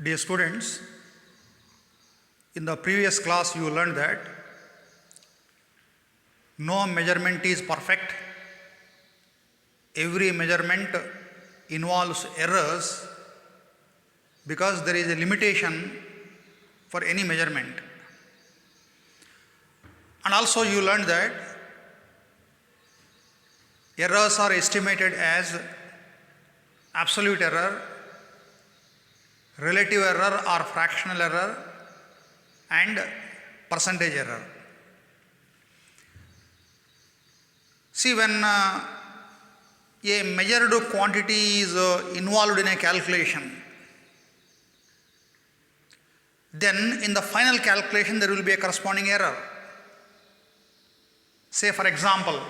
Dear students, in the previous class you learned that no measurement is perfect. Every measurement involves errors because there is a limitation for any measurement. And also you learned that errors are estimated as absolute error, relative error or fractional error, and percentage error. See, when a measured quantity is involved in a calculation, then in the final calculation there will be a corresponding error. Say for example,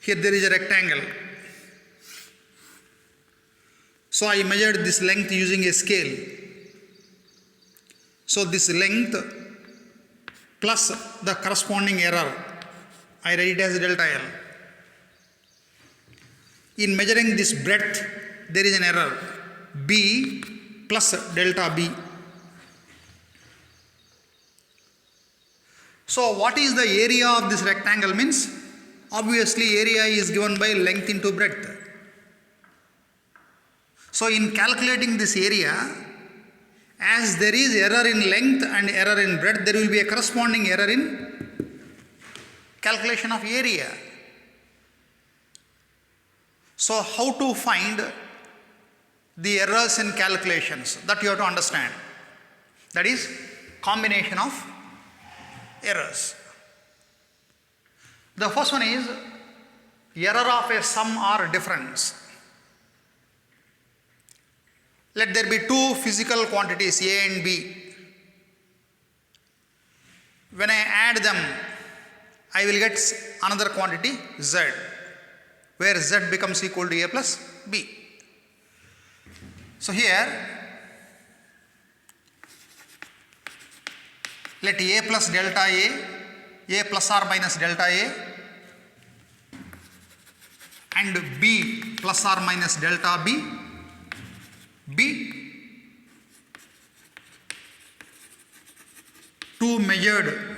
here there is a rectangle. So I measured this length using a scale. So this length plus the corresponding error, I write it as delta L. In measuring this breadth, there is an error, B plus delta B. So what is the area of this rectangle means? Obviously area is given by length into breadth. So in calculating this area, as there is error in length and error in breadth, there will be a corresponding error in calculation of area. So how to find the errors in calculations? That you have to understand. That is combination of errors. The first one is error of a sum or difference. Let there be two physical quantities A and B. When I add them, I will get another quantity Z, where Z becomes equal to A plus B. So here, let A plus delta A plus or minus delta A, and B plus or minus delta B, be two measured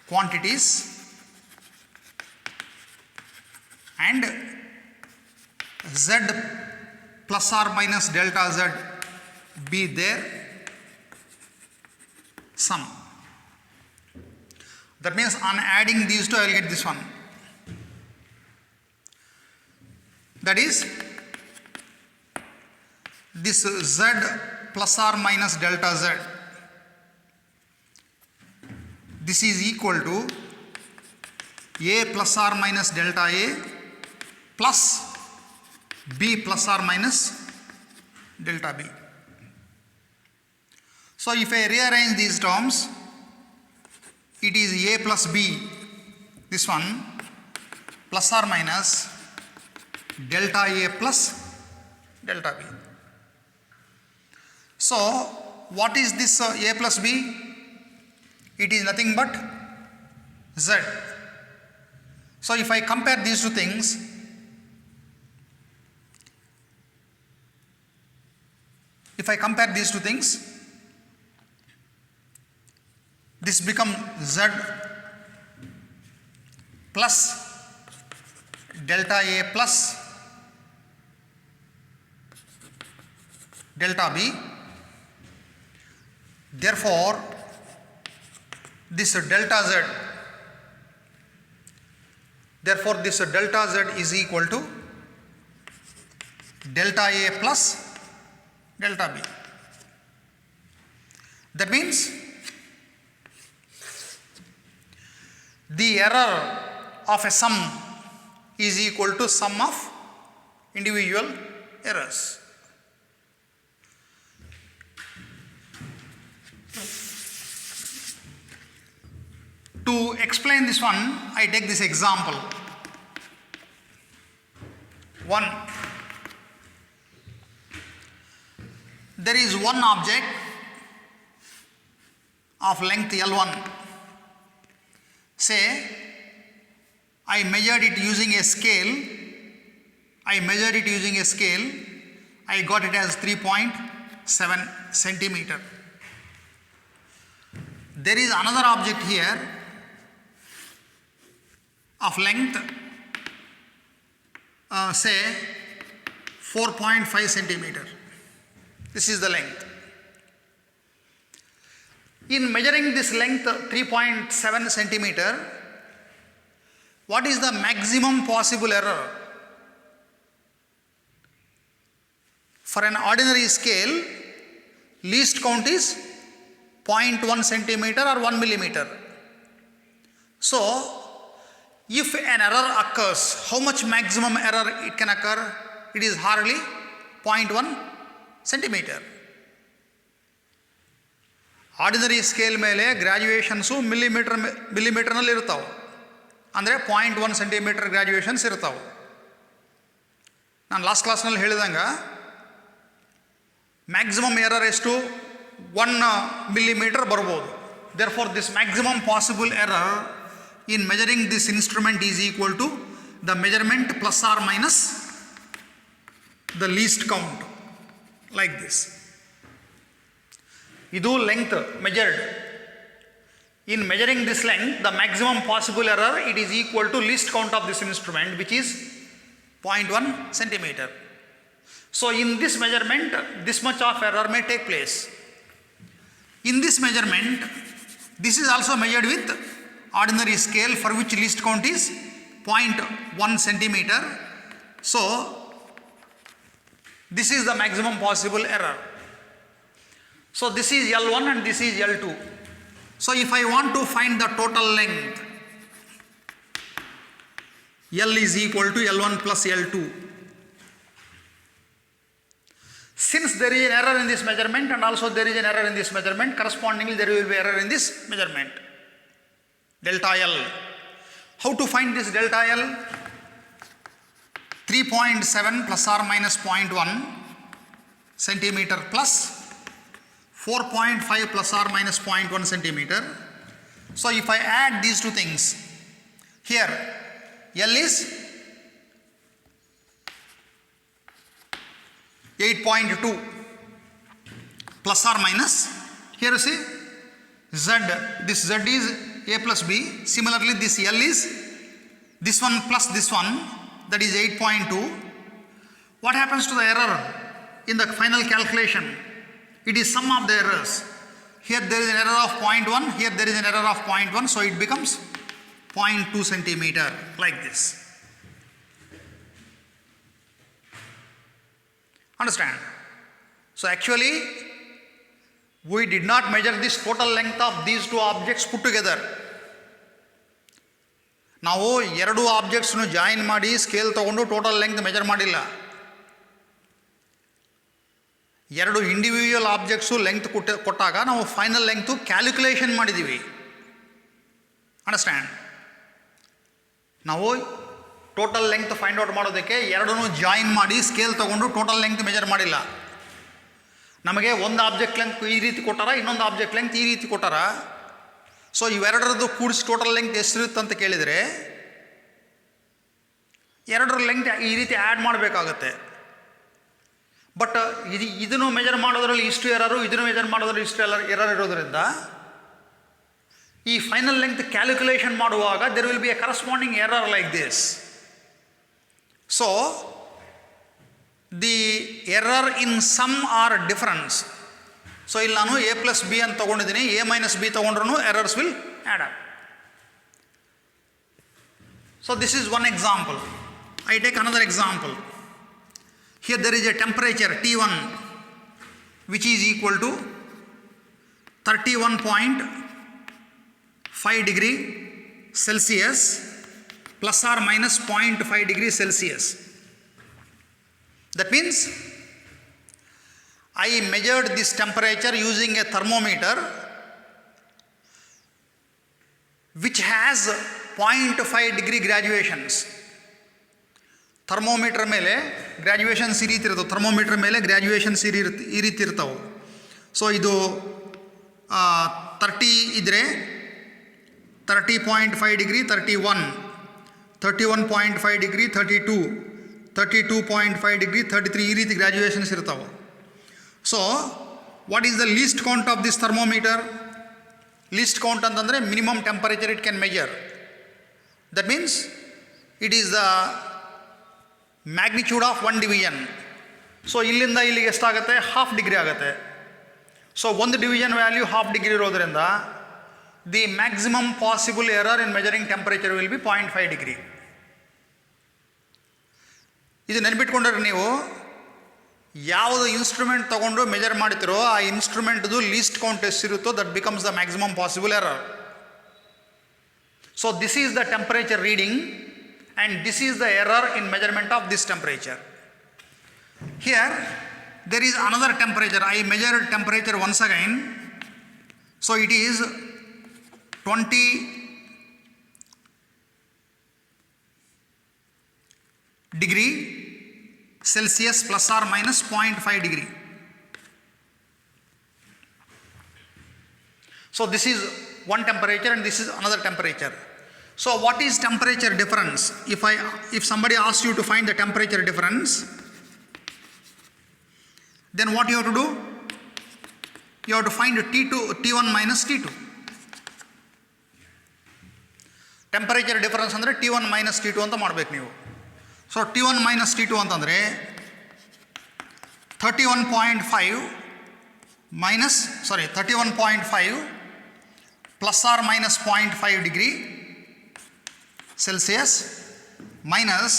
quantities and Z plus or minus delta Z be their sum. That means on adding these two I will get this one. That is, this Z plus or minus delta Z, this is equal to A plus or minus delta A plus B plus or minus delta B. So if I rearrange these terms, it is A plus B, this one, plus or minus delta A plus delta B. So what is this A plus B? It is nothing but Z. So if I compare these two things, this becomes Z plus delta A plus delta B. Therefore, this delta Z is equal to delta A plus delta B. That means the error of a sum is equal to sum of individual errors. To explain this one, I take this example. 1. There is one object of length L1. Say, I measured it using a scale I got it as 3.7 centimeter. There is another object here of length say 4.5 centimeter. This is the length. In measuring this length 3.7 centimeter, what is the maximum possible error? For an ordinary scale, least count is 0.1 centimeter or 1 millimeter. So, if an error occurs, how much maximum error it can occur? It is hardly 0.1 centimeter. Ordinary scale ಮೇಲೆ ಗ್ರಾಜುಯೇಷನ್ಸು ಮಿಲಿಮೀಟರ್ನಲ್ಲಿ ಇರ್ತಾವೆ, ಅಂದರೆ 0.1 centimetre graduations ಇರ್ತಾವೆ. ನಾನು last ಕ್ಲಾಸ್ನಲ್ಲಿ ಹೇಳಿದಂಗೆ maximum error ಎಷ್ಟು 1 millimeter ಬರ್ಬೋದು. Therefore, this maximum possible error in measuring this instrument is equal to the measurement plus or minus the least count, like this. Idu length measured. In measuring this length, the maximum possible error, it is equal to least count of this instrument, which is 0.1 centimeter. So, in this measurement, this much of error may take place. In this measurement, this is also measured with ordinary scale, for which least count is 0.1 centimeter. So, this is the maximum possible error. So, this is L1 and this is L2. So, if I want to find the total length, L is equal to L1 plus L2. Since there is an error in this measurement and also there is an error in this measurement, correspondingly there will be error in this measurement. Delta L. How to find this delta L? 3.7 plus or minus 0.1 centimeter plus 4.5 plus or minus 0.1 centimeter. So, if I add these two things, here L is 8.2 plus or minus, here you see Z, this Z is A plus B. Similarly, this L is this one plus this one, that is 8.2. What happens to the error in the final calculation? It is sum of the errors. Here there is an error of 0.1, here there is an error of 0.1, so it becomes 0.2 centimeter, like this. Understand? So, actually, we did not measure this total length of these two objects put together. ನಾವು ಎರಡು ಆಬ್ಜೆಕ್ಟ್ಸ್ನು join ಮಾಡಿ scale ತೊಗೊಂಡು total length measure ಮಾಡಿಲ್ಲ. ಎರಡು individual objects length ಕೊಟ್ಟಾಗ ನಾವು final length calculation ಮಾಡಿದ್ದೀವಿ. Understand? ನಾವು ಟೋಟಲ್ ಲೆಂತ್ ಫೈಂಡ್ ಔಟ್ ಮಾಡೋದಕ್ಕೆ ಎರಡನ್ನೂ ಜಾಯಿನ್ ಮಾಡಿ ಸ್ಕೇಲ್ ತೊಗೊಂಡು ಟೋಟಲ್ ಲೆಂತ್ ಮೆಜರ್ ಮಾಡಿಲ್ಲ. ನಮಗೆ ಒಂದು ಆಬ್ಜೆಕ್ಟ್ ಲೆಂತ್ ಈ ರೀತಿ ಕೊಟ್ಟಾರ, ಇನ್ನೊಂದು ಆಬ್ಜೆಕ್ಟ್ ಲೆಂತ್ ಈ ರೀತಿ ಕೊಟ್ಟಾರ. ಸೊ ಇವೆರಡರದ್ದು ಕೂಡಿಸಿ ಟೋಟಲ್ ಲೆಂತ್ ಎಷ್ಟಿರುತ್ತೆ ಅಂತ ಕೇಳಿದರೆ ಎರಡರ ಲೆಂತ್ ಈ ರೀತಿ ಆ್ಯಡ್ ಮಾಡಬೇಕಾಗತ್ತೆ. ಬಟ್ ಇದನ್ನು ಮೆಜರ್ ಮಾಡೋದ್ರಲ್ಲಿ ಇಷ್ಟು ಎರರು, ಇದನ್ನು ಮೆಜರ್ ಮಾಡೋದ್ರಲ್ಲಿ ಇಷ್ಟು ಎರರ್ ಇರೋದ್ರಿಂದ ಈ ಫೈನಲ್ ಲೆಂತ್ ಕ್ಯಾಲ್ಕುಲೇಷನ್ ಮಾಡುವಾಗ there will be a corresponding error like this. So the error in sum or difference. So ಇಲ್ಲಿ ನಾನು ಎ ಪ್ಲಸ್ ಬಿ ಅಂತ ತೊಗೊಂಡಿದ್ದೀನಿ, ಎ ಮೈನಸ್ ಬಿ ತೊಗೊಂಡ್ರೂ errors will add up. So this is one example. I take another example. Here there is a temperature T1 which is equal to 31.5 degree Celsius plus or minus 0.5 degree Celsius. That means I measured this temperature using a thermometer which has 0.5 degree graduations. Thermometer ಮೇಲೆ graduations ಈ ರೀತಿ ಇರ್ತವೆ, thermometer ಮೇಲೆ graduations ಈ ರೀತಿ ಇರ್ತಾವೆ. So ಇದು 30 ಇದ್ದರೆ 30.5 ಡಿಗ್ರಿ 31, 31.5 ಡಿಗ್ರಿ 32, 32.5 ಡಿಗ್ರಿ 33 ಈ ರೀತಿ ಗ್ರ್ಯಾಜುಯೇಷನ್ಸ್ ಇರ್ತಾವೆ. So what is the least count of this thermometer? Least count ಅಂತಂದರೆ minimum temperature it can measure. That means it is the magnitude of 1 division. So ಇಲ್ಲಿಂದ ಇಲ್ಲಿಗೆ ಎಷ್ಟಾಗುತ್ತೆ? ಹಾಫ್ ಡಿಗ್ರಿ ಆಗುತ್ತೆ. ಸೊ ಒಂದು ಡಿವಿಷನ್ ವ್ಯಾಲ್ಯೂ ಹಾಫ್ ಡಿಗ್ರಿ ಇರೋದರಿಂದ the maximum possible error in measuring temperature will be 0.5 degree. ಇದು ನೆನ್ಪಿಟ್ಕೊಂಡ್ರೆ ನೀವು ಯಾವುದು ಇನ್ಸ್ಟ್ರೂಮೆಂಟ್ ತೊಗೊಂಡು ಮೆಜರ್ ಮಾಡ್ತಿರೋ ಆ ಇನ್ಸ್ಟ್ರೂಮೆಂಟ್ದು ಲೀಸ್ಟ್ ಕೌಂಟ್ ಎಷ್ಟಿರುತ್ತೋ that becomes the maximum possible error. So this is the temperature reading and this is the error in measurement of this temperature. Here there is another temperature. I measured temperature once again. So it is 20 degree Celsius plus or minus 0.5 degree. So this is one temperature and this is another temperature. So what is temperature difference? If somebody asks you to find the temperature difference, then what you have to do? You have to find T1 minus T2. Temperature difference ಅಂದರೆ T1 minus T2 ಅಂತ ಮಾಡಬೇಕು ನೀವು. So T1 minus T2 ಅಂತಂದರೆ 31.5 plus or minus 0.5 degree Celsius minus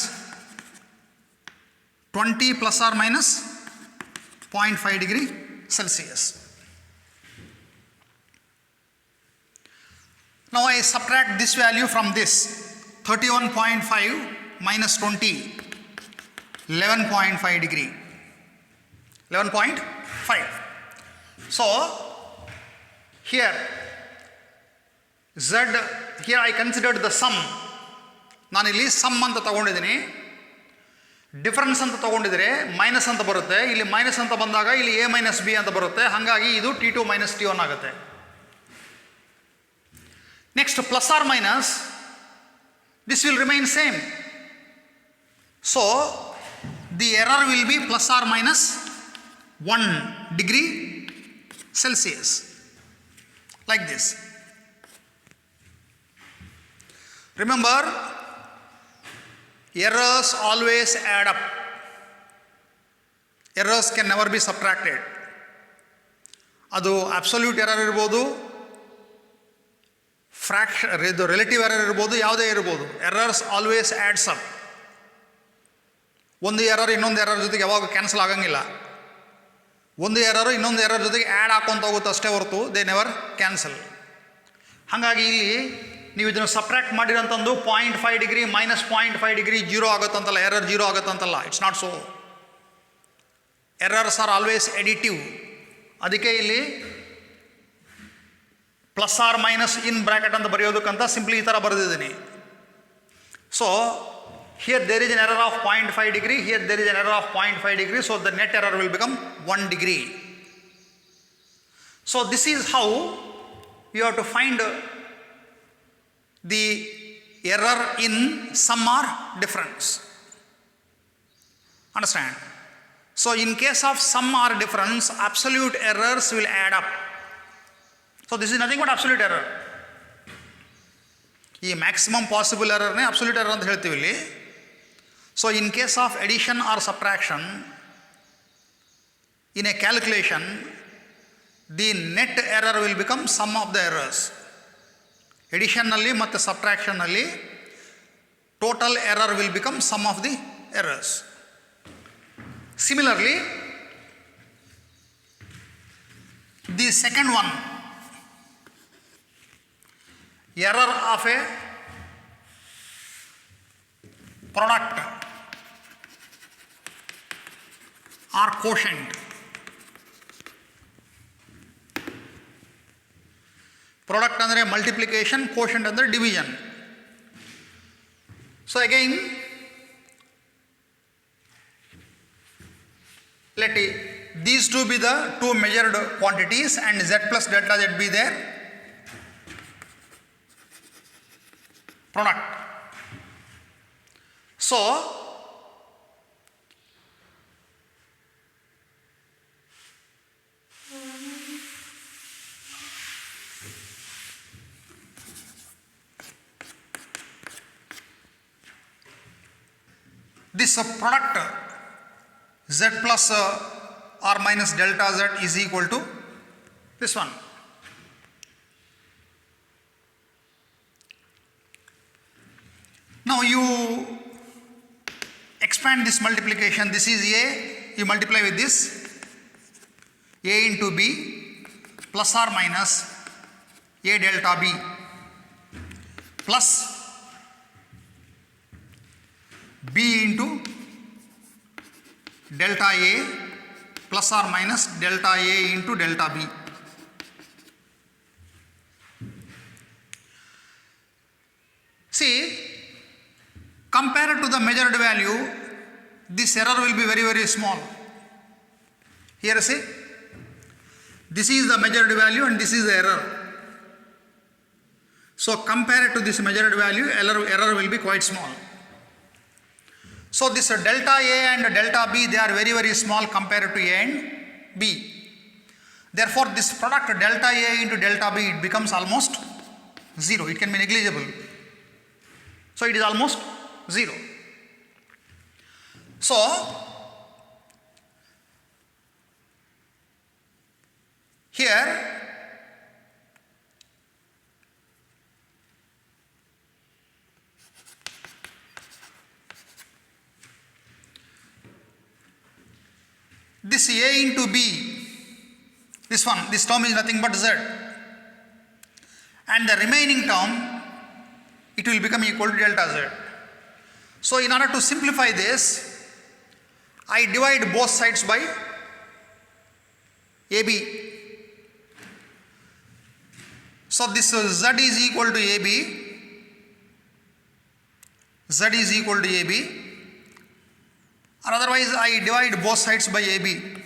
20 plus or minus 0.5 degree Celsius. Now I subtract this value from this. 31.5 minus 20, 11.5 degree. 11.5. So here I considered the sum. ನಾನಿಲ್ಲಿ some ಅಂತ ತಗೊಂಡಿದ್ದೀನಿ. Difference ಅಂತ ತೊಗೊಂಡಿದ್ರೆ minus ಅಂತ ಬರುತ್ತೆ. ಇಲ್ಲಿ minus ಅಂತ ಬಂದಾಗ ಇಲ್ಲಿ ಎ ಮೈನಸ್ ಬಿ ಅಂತ ಬರುತ್ತೆ. ಹಾಗಾಗಿ ಇದು T2 ಮೈನಸ್ T1 ಆಗುತ್ತೆ. Next plus or minus, this will remain same. So the error will be plus or minus 1 degree Celsius like this. Remember, errors always add up. Errors can never be subtracted. ಅದು absolute error ಇರ್ಬೋದು, ಇದು relative error ಇರ್ಬೋದು, ಯಾವುದೇ ಇರ್ಬೋದು. Errors always ads up. ಒಂದು error ಇನ್ನೊಂದು error ಜೊತೆಗೆ ಯಾವಾಗ ಕ್ಯಾನ್ಸಲ್ ಆಗಂಗಿಲ್ಲ. ಒಂದು ಎರರು ಇನ್ನೊಂದು ಎರರ್ ಜೊತೆಗೆ ಆ್ಯಡ್ ಹಾಕ್ಕೊಂತ ಹೋಗುತ್ತೆ ಅಷ್ಟೇ ಹೊರತು ದೇ ನೆವರ್ ಕ್ಯಾನ್ಸಲ್. ಹಾಗಾಗಿ ಇಲ್ಲಿ ನೀವು ಇದನ್ನು ಸಬ್ಟ್ರಾಕ್ಟ್ ಮಾಡಿರೋಂಥದ್ದು 0.5 ಡಿಗ್ರಿ ಮೈನಸ್ 0.5 ಡಿಗ್ರಿ 0 ಆಗುತ್ತಂತಲ್ಲ, ಎರರ್ 0 ಆಗುತ್ತಂತಲ್ಲ. It's not so. Errors are always additive. ಅದಕ್ಕೆ ಇಲ್ಲಿ plus or minus in bracket ಅಂತ ಬರೆಯೋದಕ್ಕಂತ ಸಿಂಪ್ಲಿ ಈ ಥರ ಬರೆದಿದ್ದೀನಿ. So here there is an error of 0.5 degree, here there is an error of 0.5 degree, so the net error will become 1 degree. So this is how you have to find the error in sum or difference. Understand? So in case of sum or difference, absolute errors will add up. So this is nothing but absolute error. ಈ maximum possible ಎರರ್ನೇ absolute error ಅಂತ ಹೇಳ್ತೀವಿ ಇಲ್ಲಿ. So in case of addition or subtraction in a calculation, the net error will become sum of the errors. Addition nalli matte subtraction nalli total error will become sum of the errors. Similarly, the second one, error of a product or quotient. Product ಅಂದರೆ multiplication, quotient ಅಂದರೆ division. So again, let these two be the two measured quantities and z plus delta z be their product. So this product z plus r minus delta z is equal to this one. Now you expand this multiplication. This is a, you multiply with this, a into b plus or minus a delta b plus b into delta a plus or minus delta a into delta b. See, compared to the measured value, this error will be very small. Here see, this is the measured value and this is the error. So compared to this measured value, error will be quite small. So this delta A and delta B, they are very small compared to A and B. Therefore this product delta A into delta B, it becomes almost 0. It can be negligible. So it is almost 0. So here this A into B, this term is nothing but Z, and the remaining term, it will become equal to delta Z. So in order to simplify this, I divide both sides by AB. So this Z is equal to AB, Z is equal to AB, or otherwise I divide both sides by AB.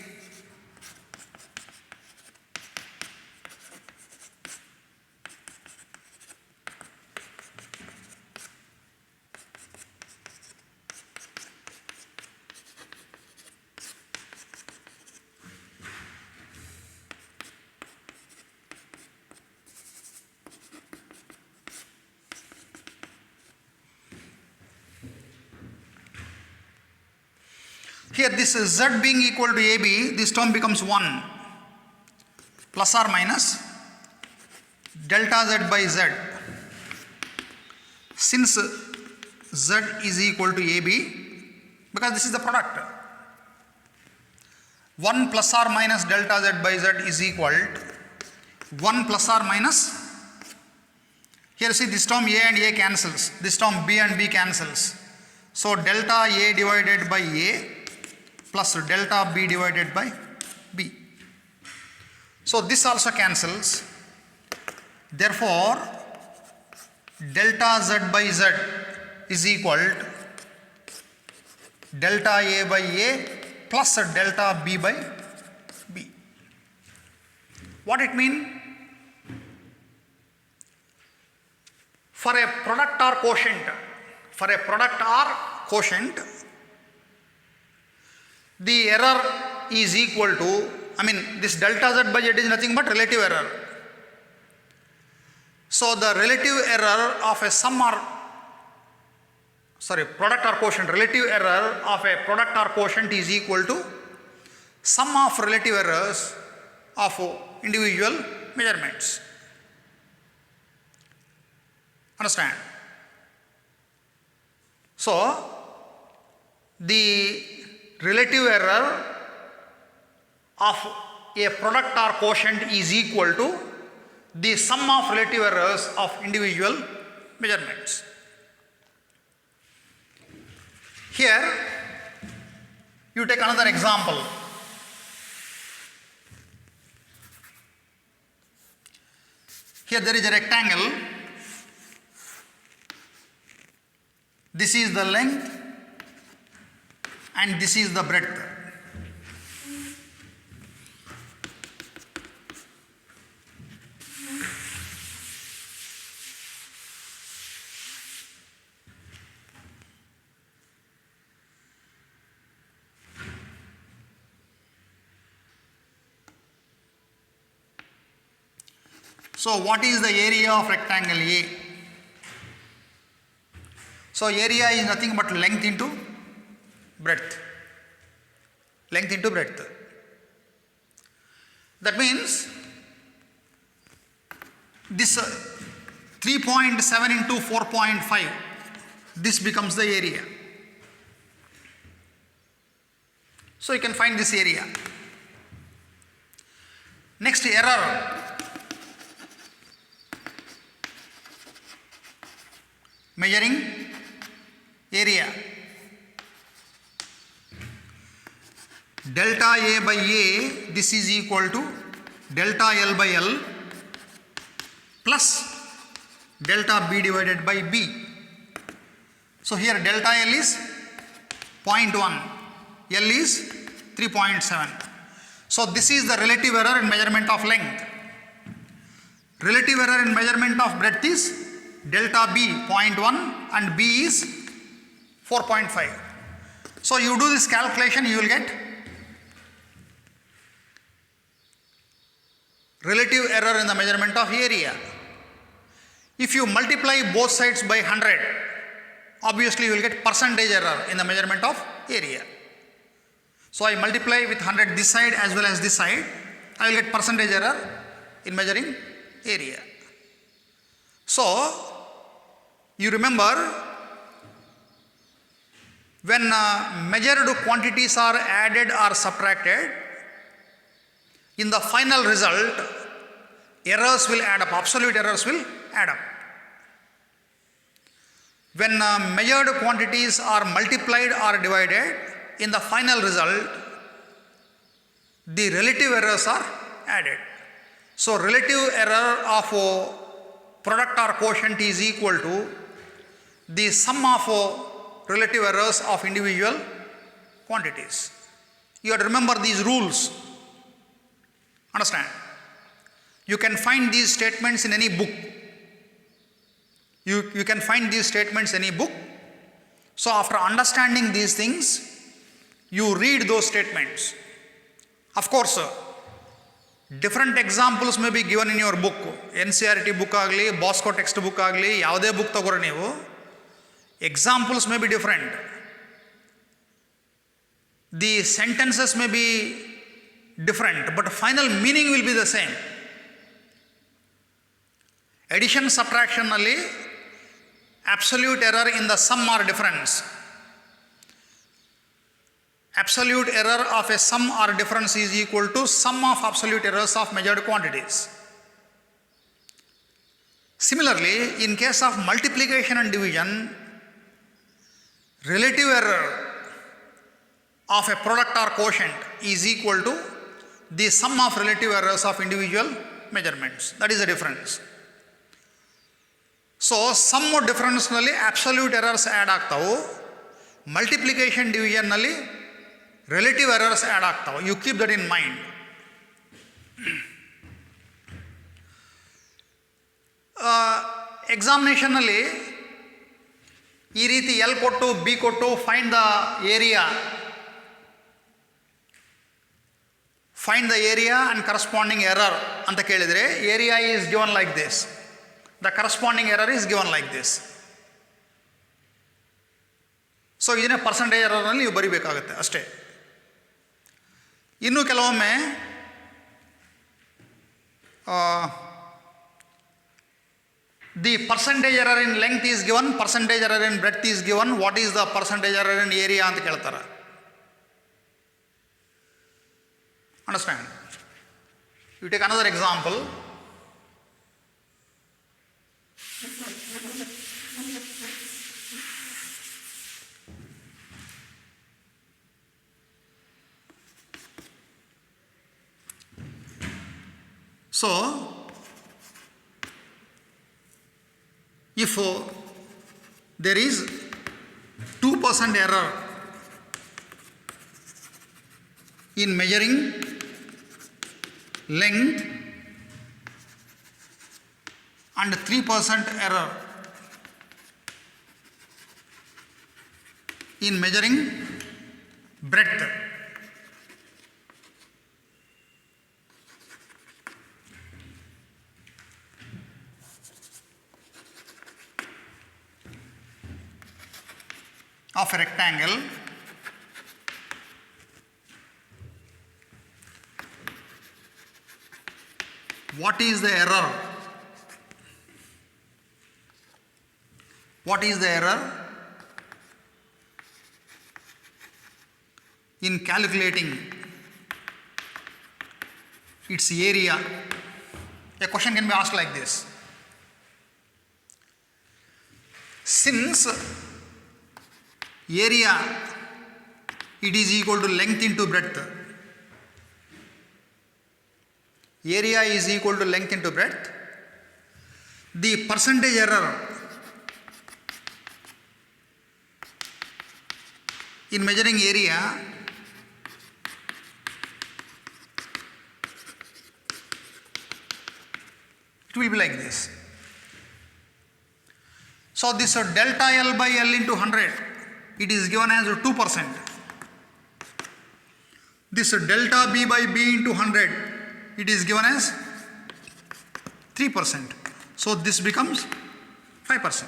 Here this Z being equal to AB, this term becomes 1 plus or minus delta Z by Z. Since Z is equal to AB, because this is the product, 1 plus or minus delta Z by Z is equal to 1 plus or minus, here see this term A and A cancels, this term B and B cancels. So delta A divided by A plus delta B divided by B. So this also cancels. Therefore, delta Z by Z is equal to delta A by A plus delta B by B. What it means? For a product or quotient, the error is equal to, this delta Z by Z is nothing but relative error. So the relative error of a product or quotient, relative error of a product or quotient is equal to sum of relative errors of individual measurements. Understand? So the relative error of a product or quotient is equal to the sum of relative errors of individual measurements. Here you take another example. Here there is a rectangle. This is the length and this is the breadth. So what is the area of rectangle A? So area is nothing but length into breadth. Length into breadth. That means this 3.7 into 4.5, this becomes the area. So you can find this area. Next, error. Measuring area. Delta A by A, this is equal to delta L by L plus delta B divided by B. So here delta L is 0.1, L is 3.7. So this is the relative error in measurement of length. Relative error in measurement of breadth is delta B 0.1 and B is 4.5. So you do this calculation, you will get relative error in the measurement of area. If you multiply both sides by 100, obviously you will get percentage error in the measurement of area. So I multiply with 100 this side as well as this side, I will get percentage error in measuring area. So you remember, when measured quantities are added or subtracted, in the final result, errors will add up, absolute errors will add up. When measured quantities are multiplied or divided, in the final result, the relative errors are added. So relative error of product or quotient is equal to the sum of relative errors of individual quantities. You have to remember these rules. Understand? You can find these statements in any book. You can find these statements in any book. So after understanding these things, you read those statements. Of course, different examples may be given in your book. NCERT book agli, Bosco textbook agli, yavade book tagore neevu, examples may be different. The sentences may be different, but final meaning will be the same. Addition subtraction nalli absolute error in the sum or difference. Absolute error of a sum or difference is equal to sum of absolute errors of measured quantities. Similarly, in case of multiplication and division, relative error of a product or quotient is equal to the sum of relative errors of individual measurements. That is the difference. So, sum or difference nalli absolute errors add aagtavu, multiplication division nalli relative errors add aagtavu. You keep that in mind. Examination nalli ee reeti L kottu B kottu find the area. Find the area and corresponding error anta kelidre, area is given like this. The corresponding error is given like this. So idine percentage error nalli ನೀವು ಬರಿಬೇಕಾಗುತ್ತೆ ಅಷ್ಟೇ. ಇನ್ನು ಕೆಲವೊಮ್ಮೆ the percentage error in length is given, percentage error in breadth is given, what is the percentage error in area ಅಂತ ಕೇಳ್ತಾರೆ. Understand? You take another example. So, if there is 2% error in measuring length and 3% error in measuring breadth, of a rectangle, what is the error? What is the error in calculating its area? A question can be asked like this. Since area it is equal to length into breadth, area is equal to length into breadth, the percentage error in measuring area it will be like this. So this delta L by L into 100, it is given as 2%. This delta B by B into 100, it is given as 3%. So this becomes 5%.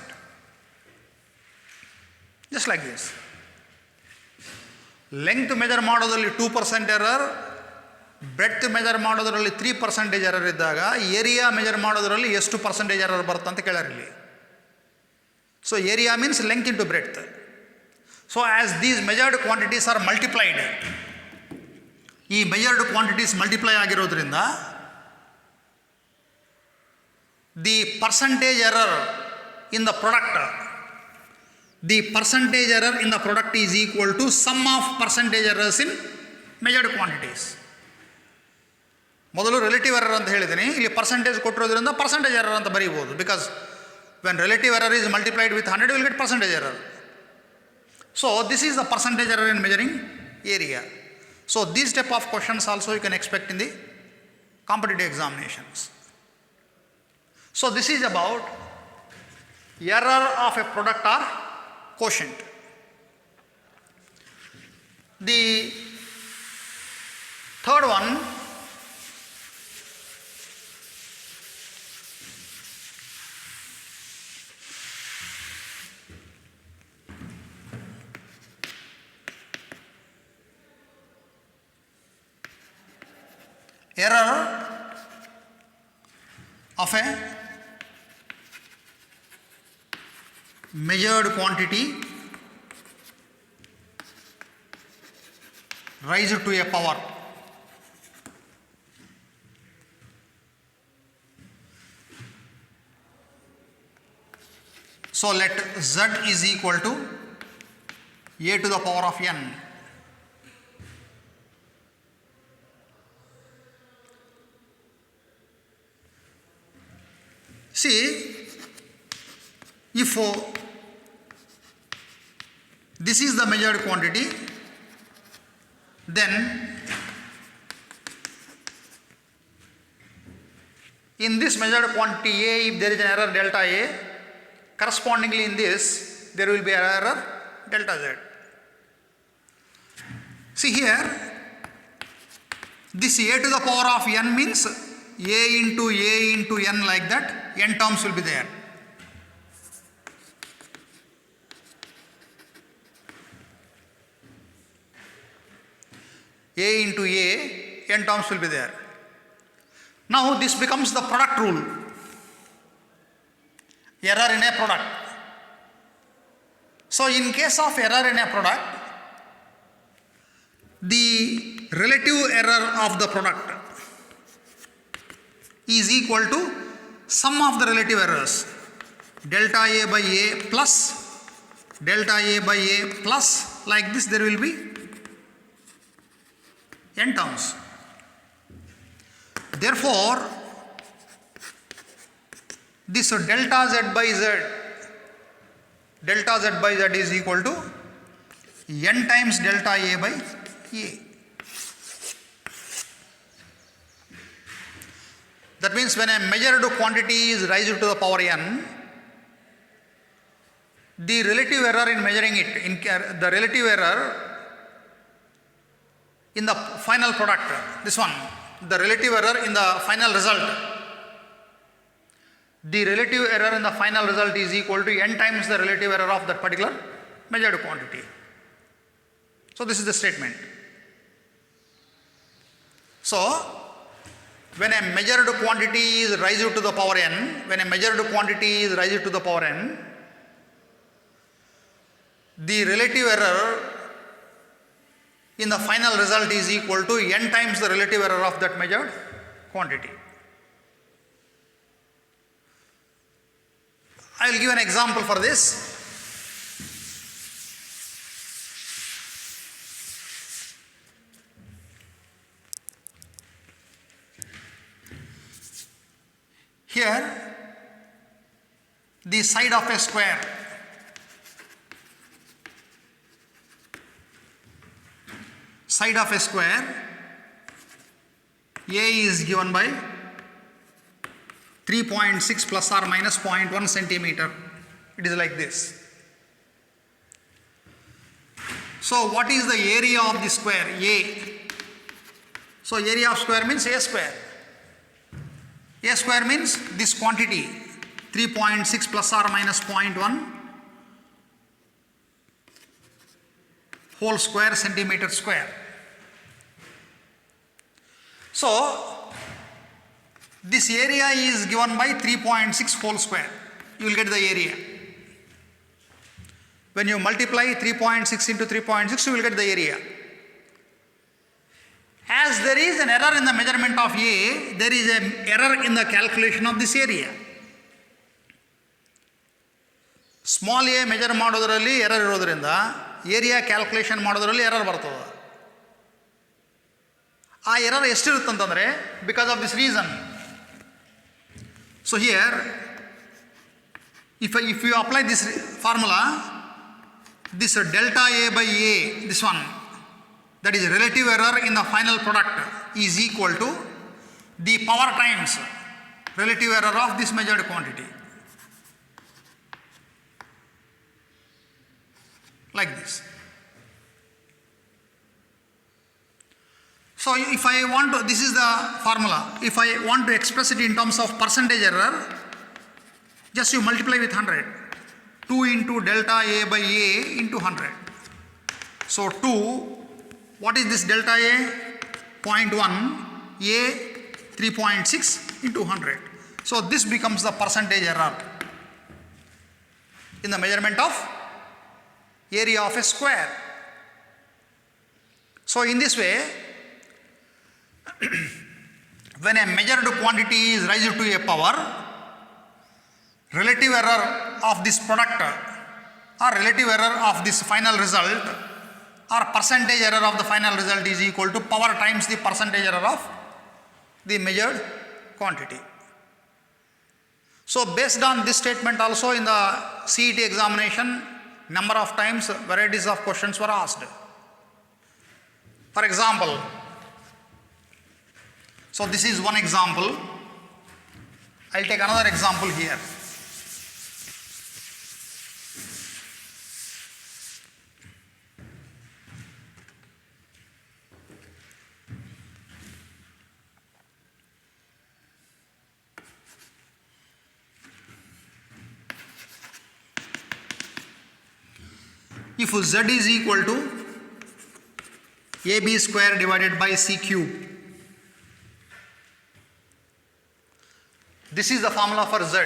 Just like this. Length measure ಮಾಡೋದ್ರಲ್ಲಿ 2% error, breadth measure ಮಾಡೋದ್ರಲ್ಲಿ 3% error ಇದ್ದಾಗ area measure ಮಾಡೋದ್ರಲ್ಲಿ ಎಷ್ಟು percentage error ಬರುತ್ತೆ ಅಂತ ಕೇಳಾರೆ ಇಲ್ಲಿ. So area means length into breadth. So as these measured quantities are multiplied, ಈ measured quantities multiply ಆಗಿರೋದ್ರಿಂದ the percentage error in the product, the percentage error in the product is equal to sum of percentage errors in measured quantities. ಮೊದಲು relative error ಅಂತ ಹೇಳಿದ್ದೀನಿ, ಇಲ್ಲಿ percentage ಕೊಟ್ಟಿರೋದ್ರಿಂದ percentage error ಅಂತ ಬರೀಬೋದು. Because when relative error is multiplied with 100, you will get percentage error. So this is the percentage error in measuring area. So these type of questions also you can expect in the competitive examinations. So this is about error of a product or quotient. The third one, error of a measured quantity raised to a power. So let Z is equal to a to the power of n. See, if this is the measured quantity, then in this measured quantity A, if there is an error delta A, correspondingly in this there will be an error delta Z. See here, this A to the power of n means A into n, like that, n terms will be there. A into A, n terms will be there. Now this becomes the product rule. Error in a product. So in case of error in a product, the relative error of the product is equal to sum of the relative errors, delta A by A plus delta A by A plus, like this there will be n terms. Therefore, this delta Z by Z is equal to n times delta A by A. That means when a measured quantity is raised to the power n, the relative error in measuring it, the relative error in the final product, this one, the relative error in the final result, the relative error in the final result is equal to n times the relative error of that particular measured quantity. So this is the statement. So when a measured quantity is raised to the power n, when a measured quantity is raised to the power n, the relative error in the final result is equal to n times the relative error of that measured quantity. I will give an example for this. Here, the side of a square A is given by 3.6 plus or minus 0.1 centimeter. It is like this. So what is the area of the square A? So area of square means A square. A square means this quantity 3.6 plus or minus 0.1 whole square centimeter square. So this area is given by 3.6 whole square. You will get the area. When you multiply 3.6 into 3.6, you will get the area. As there is an error in the measurement of A, there is an error in the calculation of this area. Small a measure ಮಾಡೋದರಲ್ಲಿ error ಇರೋದ್ರಿಂದ area calculation ಮಾಡೋದರಲ್ಲಿ error ಬರ್ತದೆ. ಆ error ಎಷ್ಟಿರುತ್ತಂತಂದರೆ because of this reason. So here, if you apply this formula, this delta A by A, this one, that is relative error in the final product, is equal to the power times relative error of this measured quantity. Like this. So if I want to, this is the formula. If I want to express it in terms of percentage error, just you multiply with 100. 2 into delta A by A into 100. So 2, what is this delta A? 0.1, A 3.6 into 100. So this becomes the percentage error in the measurement of area of a square. So in this way, when a measured quantity is raised to a power, relative error of this product or relative error of this final result or percentage error of the final result is equal to power times the percentage error of the measured quantity. So based on this statement also in the CET examination, number of times varieties of questions were asked. For example, so this is one example. I will take another example here. If Z is equal to AB square divided by C cube, this is the formula for Z.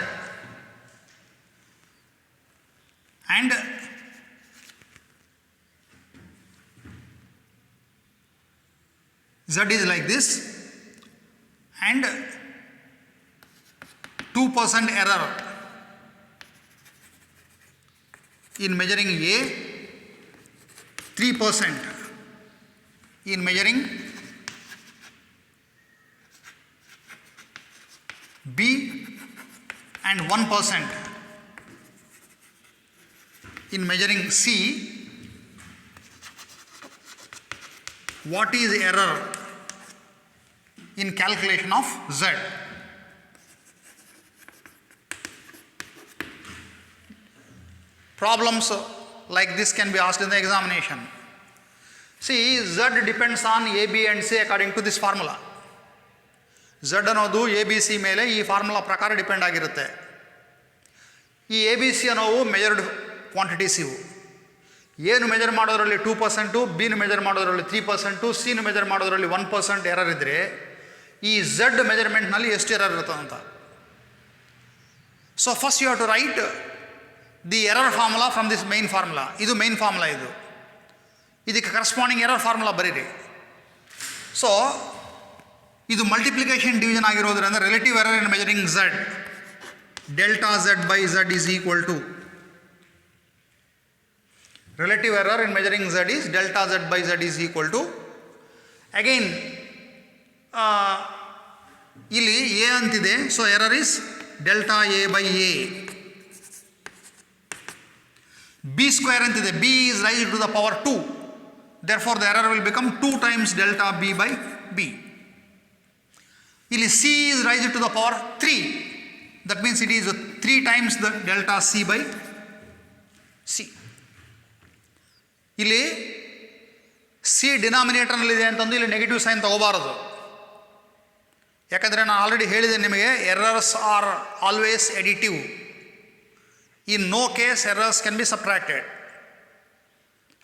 And Z is like this, and 2% error in measuring A, 3% in measuring B, and 1% in measuring C. What is error in calculation of Z? Problems like this can be asked in the examination. See, Z depends on A, B and C according to this formula. Z ಅನ್ನೋದು A B C ಮೇಲೆ ಈ formula ಪ್ರಕಾರ depend ಆಗಿರುತ್ತೆ. ಈ A B C ಅನ್ನೋವು measured quantities ಇವು. ಏನು measure ಮಾಡೋದ್ರಲ್ಲಿ 2%, ಬಿನ ಮೆಜರ್ ಮಾಡೋದ್ರಲ್ಲಿ 3%, ಸಿನ ಮೆಜರ್ ಮಾಡೋದ್ರಲ್ಲಿ 1% ಎರರ್ ಇದ್ದರೆ ಈ ಝಡ್ ಮೆಜರ್ಮೆಂಟ್ನಲ್ಲಿ ಎಷ್ಟು ಎರರ್ ಇರ್ತದಂತ. So first you have to write the error formula from this main formula. ಇದು ಮೈನ್ ಫಾರ್ಮುಲಾ, ಇದಕ್ಕೆ ಕರೆಸ್ಪಾಂಡಿಂಗ್ ಎರರ್ ಫಾರ್ಮುಲಾ ಬರೀರಿ. ಸೊ ಇದು ಮಲ್ಟಿಪ್ಲಿಕೇಶನ್ ಡಿವಿಷನ್ ಆಗಿರೋದ್ರಿಂದ relative error in measuring Z, delta Z by Z is equal to, relative error in measuring z is delta z by z is equal to, again ಇಲ್ಲಿ a ಅಂತಿದೆ, so error is delta a by a. b square ಅಂತಿದೆ, b is raised to the power 2, therefore the error will become 2 times delta b by b. ಇಲ್ಲಿ c is raised to the power 3, that means it is 3 times the delta c by c. ಇಲ್ಲಿ C ಡಿನಾಮಿನೇಟರ್ನಲ್ಲಿದೆ ಅಂತಂದು ಇಲ್ಲಿ negative sign ತಗೋಬಾರದು. ಯಾಕಂದರೆ ನಾನು already ಹೇಳಿದೆ ನಿಮಗೆ, errors are always additive. In no case errors can be subtracted.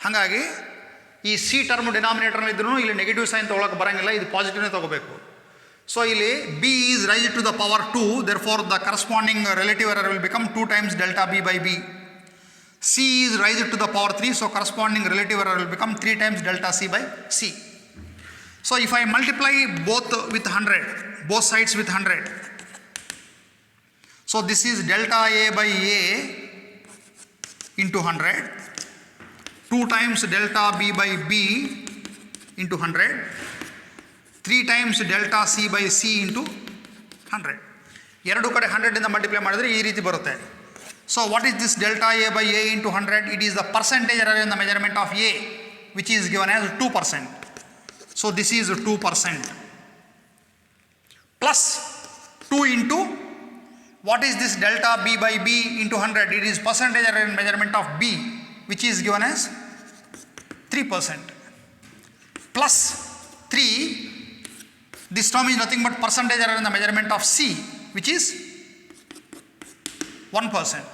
ಹಾಗಾಗಿ ಈ C term ಡಿನಾಮಿನೇಟರ್ನಲ್ಲಿದ್ರೂ ಇಲ್ಲಿ ನೆಗೆಟಿವ್ ಸೈನ್ ತೊಗೊಳಕ್ಕೆ ಬರೋಂಗಿಲ್ಲ, ಇದು ಪಾಸಿಟಿವ್ನೇ ತೊಗೋಬೇಕು. ಸೊ ಇಲ್ಲಿ B is raised to the power 2, therefore the corresponding relative error will become 2 times delta b by b. c is raised to the power 3, so corresponding relative error will become 3 times delta c by c. So if I multiply both with 100, both sides with 100, so this is delta a by a into 100, 2 times delta b by b into 100, 3 times delta c by c into 100. ಎರಡು ಕಡೆ 100 ಇಂದ multiply ಮಾಡಿದರೆ ಈ ರೀತಿ ಬರುತ್ತೆ. So what is this delta a by a into 100? It is the percentage error in the measurement of a, which is given as 2%. So this is 2%. Plus 2 into, what is this delta b by b into 100? It is percentage error in measurement of b, which is given as 3%. Plus 3, this term is nothing but percentage error in the measurement of c, which is 1%.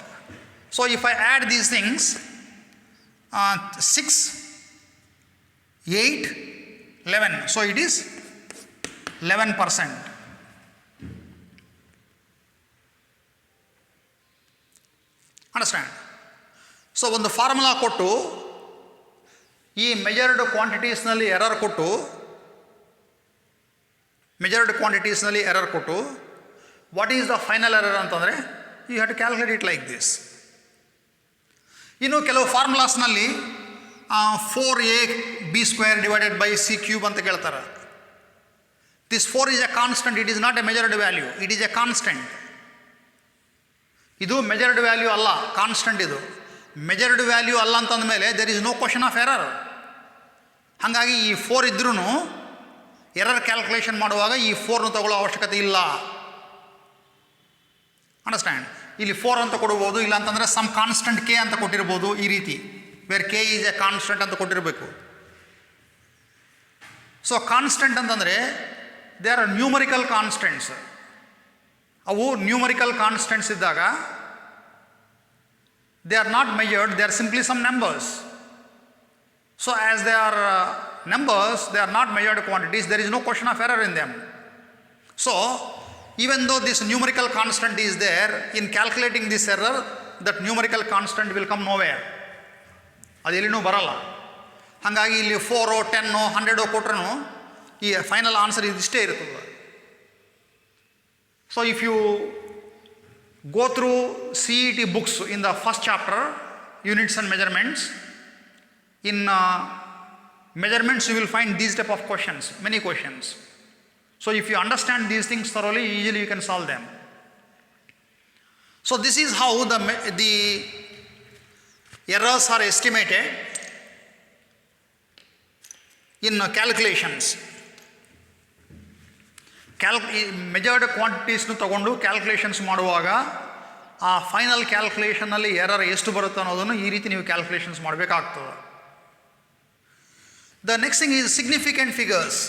So if I add these things, 6, 8, 11, so it is 11%. Understand? So ಒಂದು formula ಕೊಟ್ಟು ಈ measured ಕ್ವಾಂಟಿಟೀಸ್ನಲ್ಲಿ error ಕೊಟ್ಟು what is the final error ಅಂತಂದರೆ you have to calculate it like this. ಇನ್ನು ಕೆಲವು ಫಾರ್ಮುಲಾಸ್ನಲ್ಲಿ 4ab square divided by C cube ಅಂತ ಕೇಳ್ತಾರೆ. This 4 is a constant, it is not a measured value, it is a constant. ಇದು measured value ಅಲ್ಲ, constant. ಇದು measured value ಅಲ್ಲ ಅಂತಂದ ಮೇಲೆ there is no question of error. ಹಾಗಾಗಿ ಈ 4 ಇದ್ರೂ ಎರರ್ ಕ್ಯಾಲ್ಕುಲೇಷನ್ ಮಾಡುವಾಗ ಈ 4ನ ತಗೊಳ್ಳೋ ಅವಶ್ಯಕತೆ ಇಲ್ಲ. ಅಂಡರ್ಸ್ಟ್ಯಾಂಡ್? ಇಲ್ಲಿ 4 ಅಂತ ಕೊಡ್ಬೋದು, ಇಲ್ಲ ಅಂತಂದರೆ ಸಮ್ ಕಾನ್ಸ್ಟೆಂಟ್ ಕೆ ಅಂತ ಕೊಟ್ಟಿರ್ಬೋದು. ಈ ರೀತಿ where k is a constant ಅಂತ ಕೊಟ್ಟಿರಬೇಕು. ಸೊ ಕಾನ್ಸ್ಟೆಂಟ್ ಅಂತಂದರೆ ದೇ ಆರ್ ನ್ಯೂಮರಿಕಲ್ ಕಾನ್ಸ್ಟೆಂಟ್ಸ್. ಅವು ನ್ಯೂಮರಿಕಲ್ ಕಾನ್ಸ್ಟೆಂಟ್ಸ್ ಇದ್ದಾಗ they are not measured, they are simply some numbers. So as they are numbers, they are not measured quantities, there is no question of error in them. So even though this numerical constant is there, in calculating this error, that numerical constant will come nowhere. ಅದೆಲ್ಲಿನೂ ಬರಲ್ಲ. ಹಾಗಾಗಿ ಇಲ್ಲಿ 4, 10, 100 ಕೊಟ್ರೂ ಈ final answer ಇದಿಷ್ಟೇ ಇರ್ತದೆ. So if you go through CET books in the first chapter, units and measurements, in measurements you will find these type of questions, many questions. So if you understand these things thoroughly, easily you can solve them. So this is how the errors are estimated in calculations. Measured ಕ್ವಾಂಟಿಟೀಸ್ನು ತಗೊಂಡು calculations ಮಾಡುವಾಗ ಆ final ಕ್ಯಾಲ್ಕುಲೇಷನ್ನಲ್ಲಿ error ಎಷ್ಟು ಬರುತ್ತೆ ಅನ್ನೋದನ್ನು ಈ ರೀತಿ ನೀವು ಕ್ಯಾಲ್ಕುಲೇಷನ್ಸ್ ಮಾಡಬೇಕಾಗ್ತದೆ. The next thing is significant figures.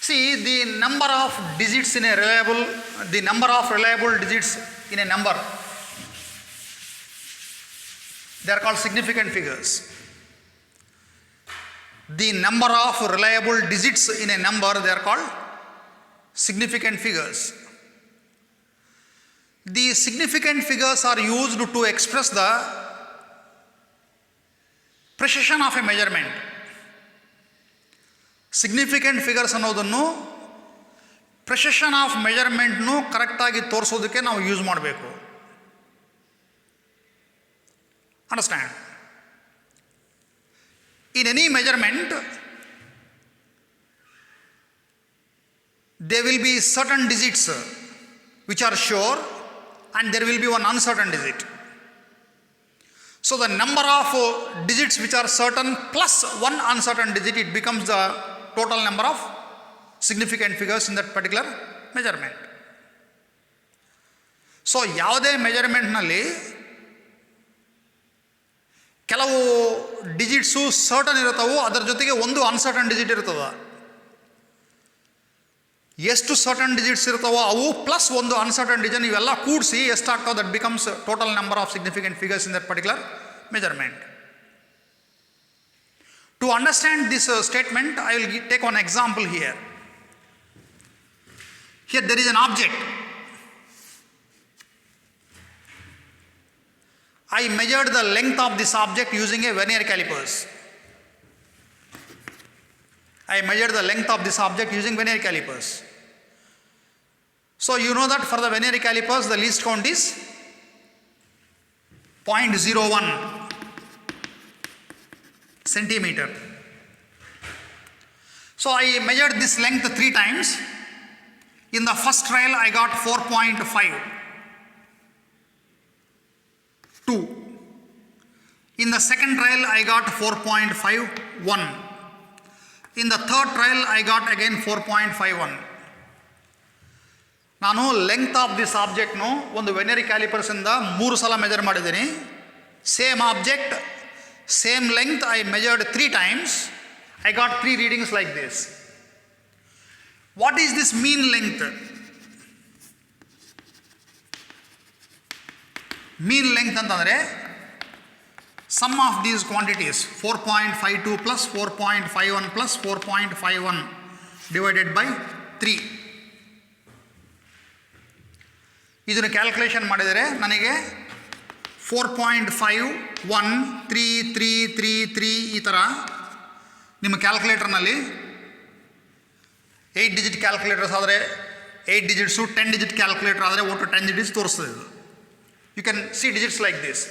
See, the number of digits in a reliable digits in a number, they are called significant figures. The number of reliable digits in a number, they are called significant figures. The significant figures are used to express the precision of a measurement. Significant figures ಅನ್ನೋದನ್ನು precision of ಮೆಜರ್ಮೆಂಟ್ನು ಕರೆಕ್ಟಾಗಿ ತೋರಿಸೋದಕ್ಕೆ ನಾವು use ಮಾಡಬೇಕು. Understand? In any measurement there will be certain digits which are sure and there will be one uncertain digit. So the number of digits which are certain plus one uncertain digit, it becomes the total number of significant figures in that particular measurement. So ಯಾವುದೇ ಮೆಜರ್ಮೆಂಟ್ನಲ್ಲಿ ಕೆಲವು digits certain ಇರುತ್ತವೋ, ಅದರ ಜೊತೆಗೆ ಒಂದು uncertain digit ಇರ್ತದೆ. ಎಷ್ಟು certain digits ಇರ್ತಾವೋ ಅವು plus ಒಂದು uncertain digit, ಇವೆಲ್ಲ ಕೂಡಿಸಿ ಎಷ್ಟಾಗ್ತಾವೆ, that becomes total number of significant figures in that particular measurement. To understand this statement, I will take one example here. Here there is an object. I measured the length of this object using a vernier calipers. I measured the length of this object using vernier calipers. So you know that for the vernier calipers the least count is 0.01 centimeter. So I measured this length 3 times. In the first trial I got 4.52. In the second trial I got 4.51. In the third trial I got again 4.51. ನಾನು length of this ಆಬ್ಜೆಕ್ಟ್ನು ಒಂದು ವೆನರಿ ಕ್ಯಾಲಿಪರ್ಸಿಂದ 3 ಸಲ measure ಮಾಡಿದ್ದೀನಿ. Same object, same length, I measured 3 times. I got 3 readings like this. What is this mean length? Mean length ಅಂತಂದರೆ sum of these quantities 4.52 plus 4.51 plus 4.51 divided by 3. ಇದನ್ನು calculation ಮಾಡಿದರೆ ನನಗೆ 4.513333 ಈ ಥರ ನಿಮ್ಮ ಕ್ಯಾಲ್ಕುಲೇಟರ್ನಲ್ಲಿ 8 ಡಿಜಿಟ್ ಕ್ಯಾಲ್ಕುಲೇಟರ್ಸ್ ಆದರೆ 8 digits, 10 digit calculator ಆದರೆ ಒಟ್ಟು 10 ಡಿಜಿಟ್ಸ್ ತೋರಿಸ್ತದೆ ಇದು. You can see digits like this.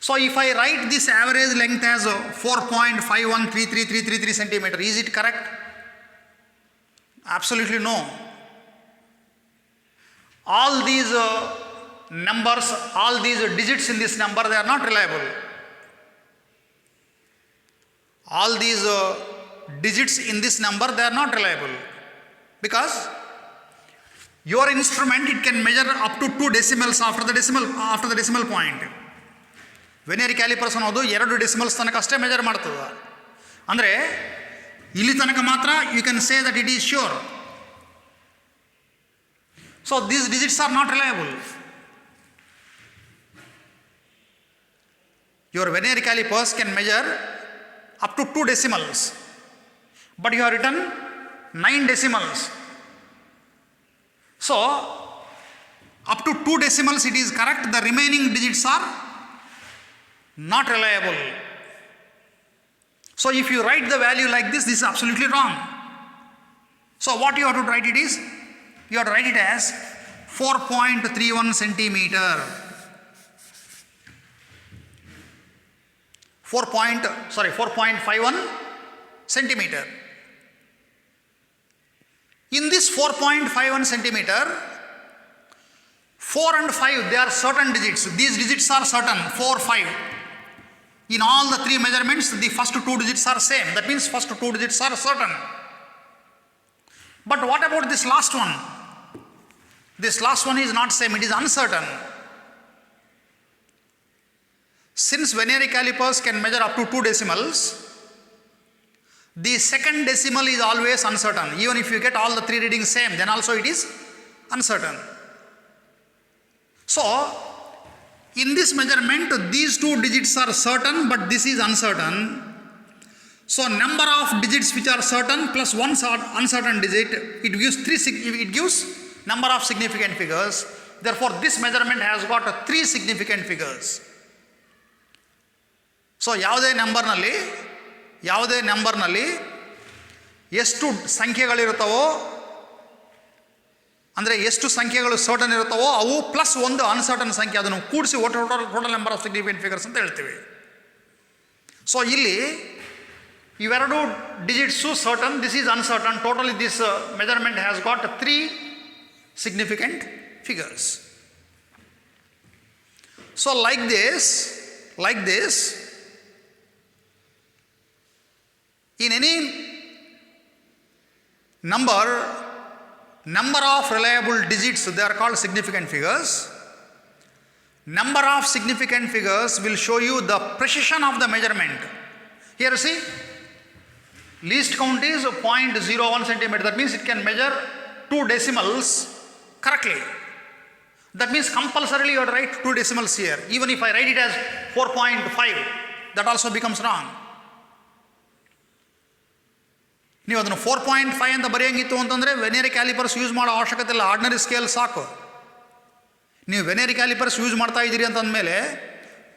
So if I write this average length as 4.513333 centimeter, is it correct? Absolutely no. All these numbers, all these digits in this number, they are not reliable. All these digits in this number, they are not reliable, because your instrument, it can measure up to 2 decimals after the decimal point. Vernier callipers ಅನ್ನೋದು 2 decimals ತನಕ ಅಷ್ಟೇ measure ಮಾಡ್ತದೆ. ಅಂದರೆ ಇಲ್ಲಿ ತನಕ ಮಾತ್ರ you can say that it is sure. So these digits are not reliable. Your vernier calipers can measure up to 2 decimals, but you have written 9 decimals. So up to 2 decimals it is correct, the remaining digits are not reliable. So if you write the value like this, this is absolutely wrong. So what you have to write it is, you have to write it as 4.31 centimeter. 4.51 centimeter. In this 4.51 centimeter, 4 and 5, they are certain digits. These digits are certain, 4, 5. In all the 3 measurements, the first 2 digits are same. That means first 2 digits are certain. But what about this last one? This last one is not same, it is uncertain. Since vernier calipers can measure up to 2 decimals, the second decimal is always uncertain. Even if you get all the three readings same, then also it is uncertain. So, in this measurement, these two digits are certain, but this is uncertain. So, number of digits which are certain plus one uncertain digit, it gives number of significant figures. Therefore, this measurement has got three significant figures. So, ಯಾವುದೇ ನಂಬರ್ನಲ್ಲಿ ಎಷ್ಟು ಸಂಖ್ಯೆಗಳಿರುತ್ತವೋ, ಅಂದರೆ ಎಷ್ಟು ಸಂಖ್ಯೆಗಳು certain ಇರುತ್ತವೋ ಅವು plus ಒಂದು uncertain ಸಂಖ್ಯೆ, ಅದನ್ನು ಕೂಡಿಸಿ total number of significant figures ಅಂತ ಹೇಳ್ತೀವಿ. ಸೊ ಇಲ್ಲಿ ಇವೆರಡು digits certain, this is uncertain. Totally this measurement has got three significant figures. So like this, in any number of reliable digits, they are called significant figures. Number of significant figures will show you the precision of the measurement. Here you see, least count is 0.01 centimeter. That means it can measure 2 decimals correctly. That means compulsorily you have to write 2 decimals here. Even if I write it as 4.5, that also becomes wrong. ನೀವು ಅದನ್ನು 4.5 ಅಂತ ಬರೆಯಂಗಿತ್ತು ಅಂತಂದರೆ ವೆನೇರಿ callipers use ಮಾಡೋ ಅವಶ್ಯಕತೆ ಇಲ್ಲ, ordinary scale ಸಾಕು. ನೀವು ವೆನೇರಿ callipers use ಮಾಡ್ತಾ ಇದ್ದೀರಿ ಅಂತಂದಮೇಲೆ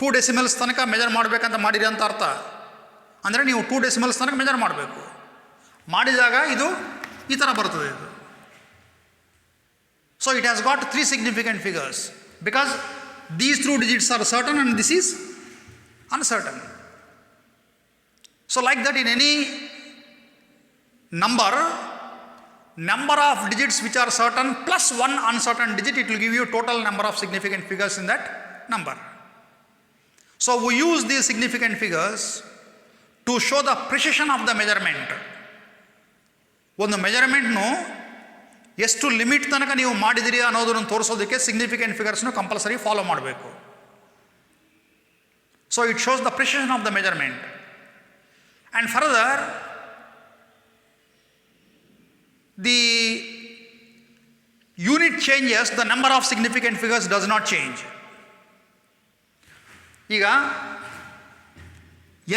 2 ಡೆಸಿಮಲ್ಸ್ ತನಕ ಮೆಜರ್ ಮಾಡಬೇಕಂತ ಮಾಡಿರಿ ಅಂತ ಅರ್ಥ. ಅಂದರೆ ನೀವು 2 ಡೆಸಿಮಲ್ಸ್ ತನಕ ಮೆಜರ್ ಮಾಡಬೇಕು. ಮಾಡಿದಾಗ ಇದು ಈ ಥರ ಬರ್ತದೆ ಇದು. So it has got 3 significant figures because these 2 digits are certain and this is uncertain. So like that, in any number of digits which are certain plus one uncertain digit, it will give you total number of significant figures in that number. So we use these significant figures to show the precision of the measurement. ಒಂದು ಮೆಜರ್ಮೆಂಟ್ನು ಎಷ್ಟು limit ತನಕ ನೀವು ಮಾಡಿದಿರಿ ಅನ್ನೋದನ್ನು ತೋರಿಸೋದಕ್ಕೆ significant ಫಿಗರ್ಸ್ನು compulsory follow ಮಾಡಬೇಕು. So it shows the precision of the measurement. And further the unit changes, the number of significant figures does not change. ಈಗ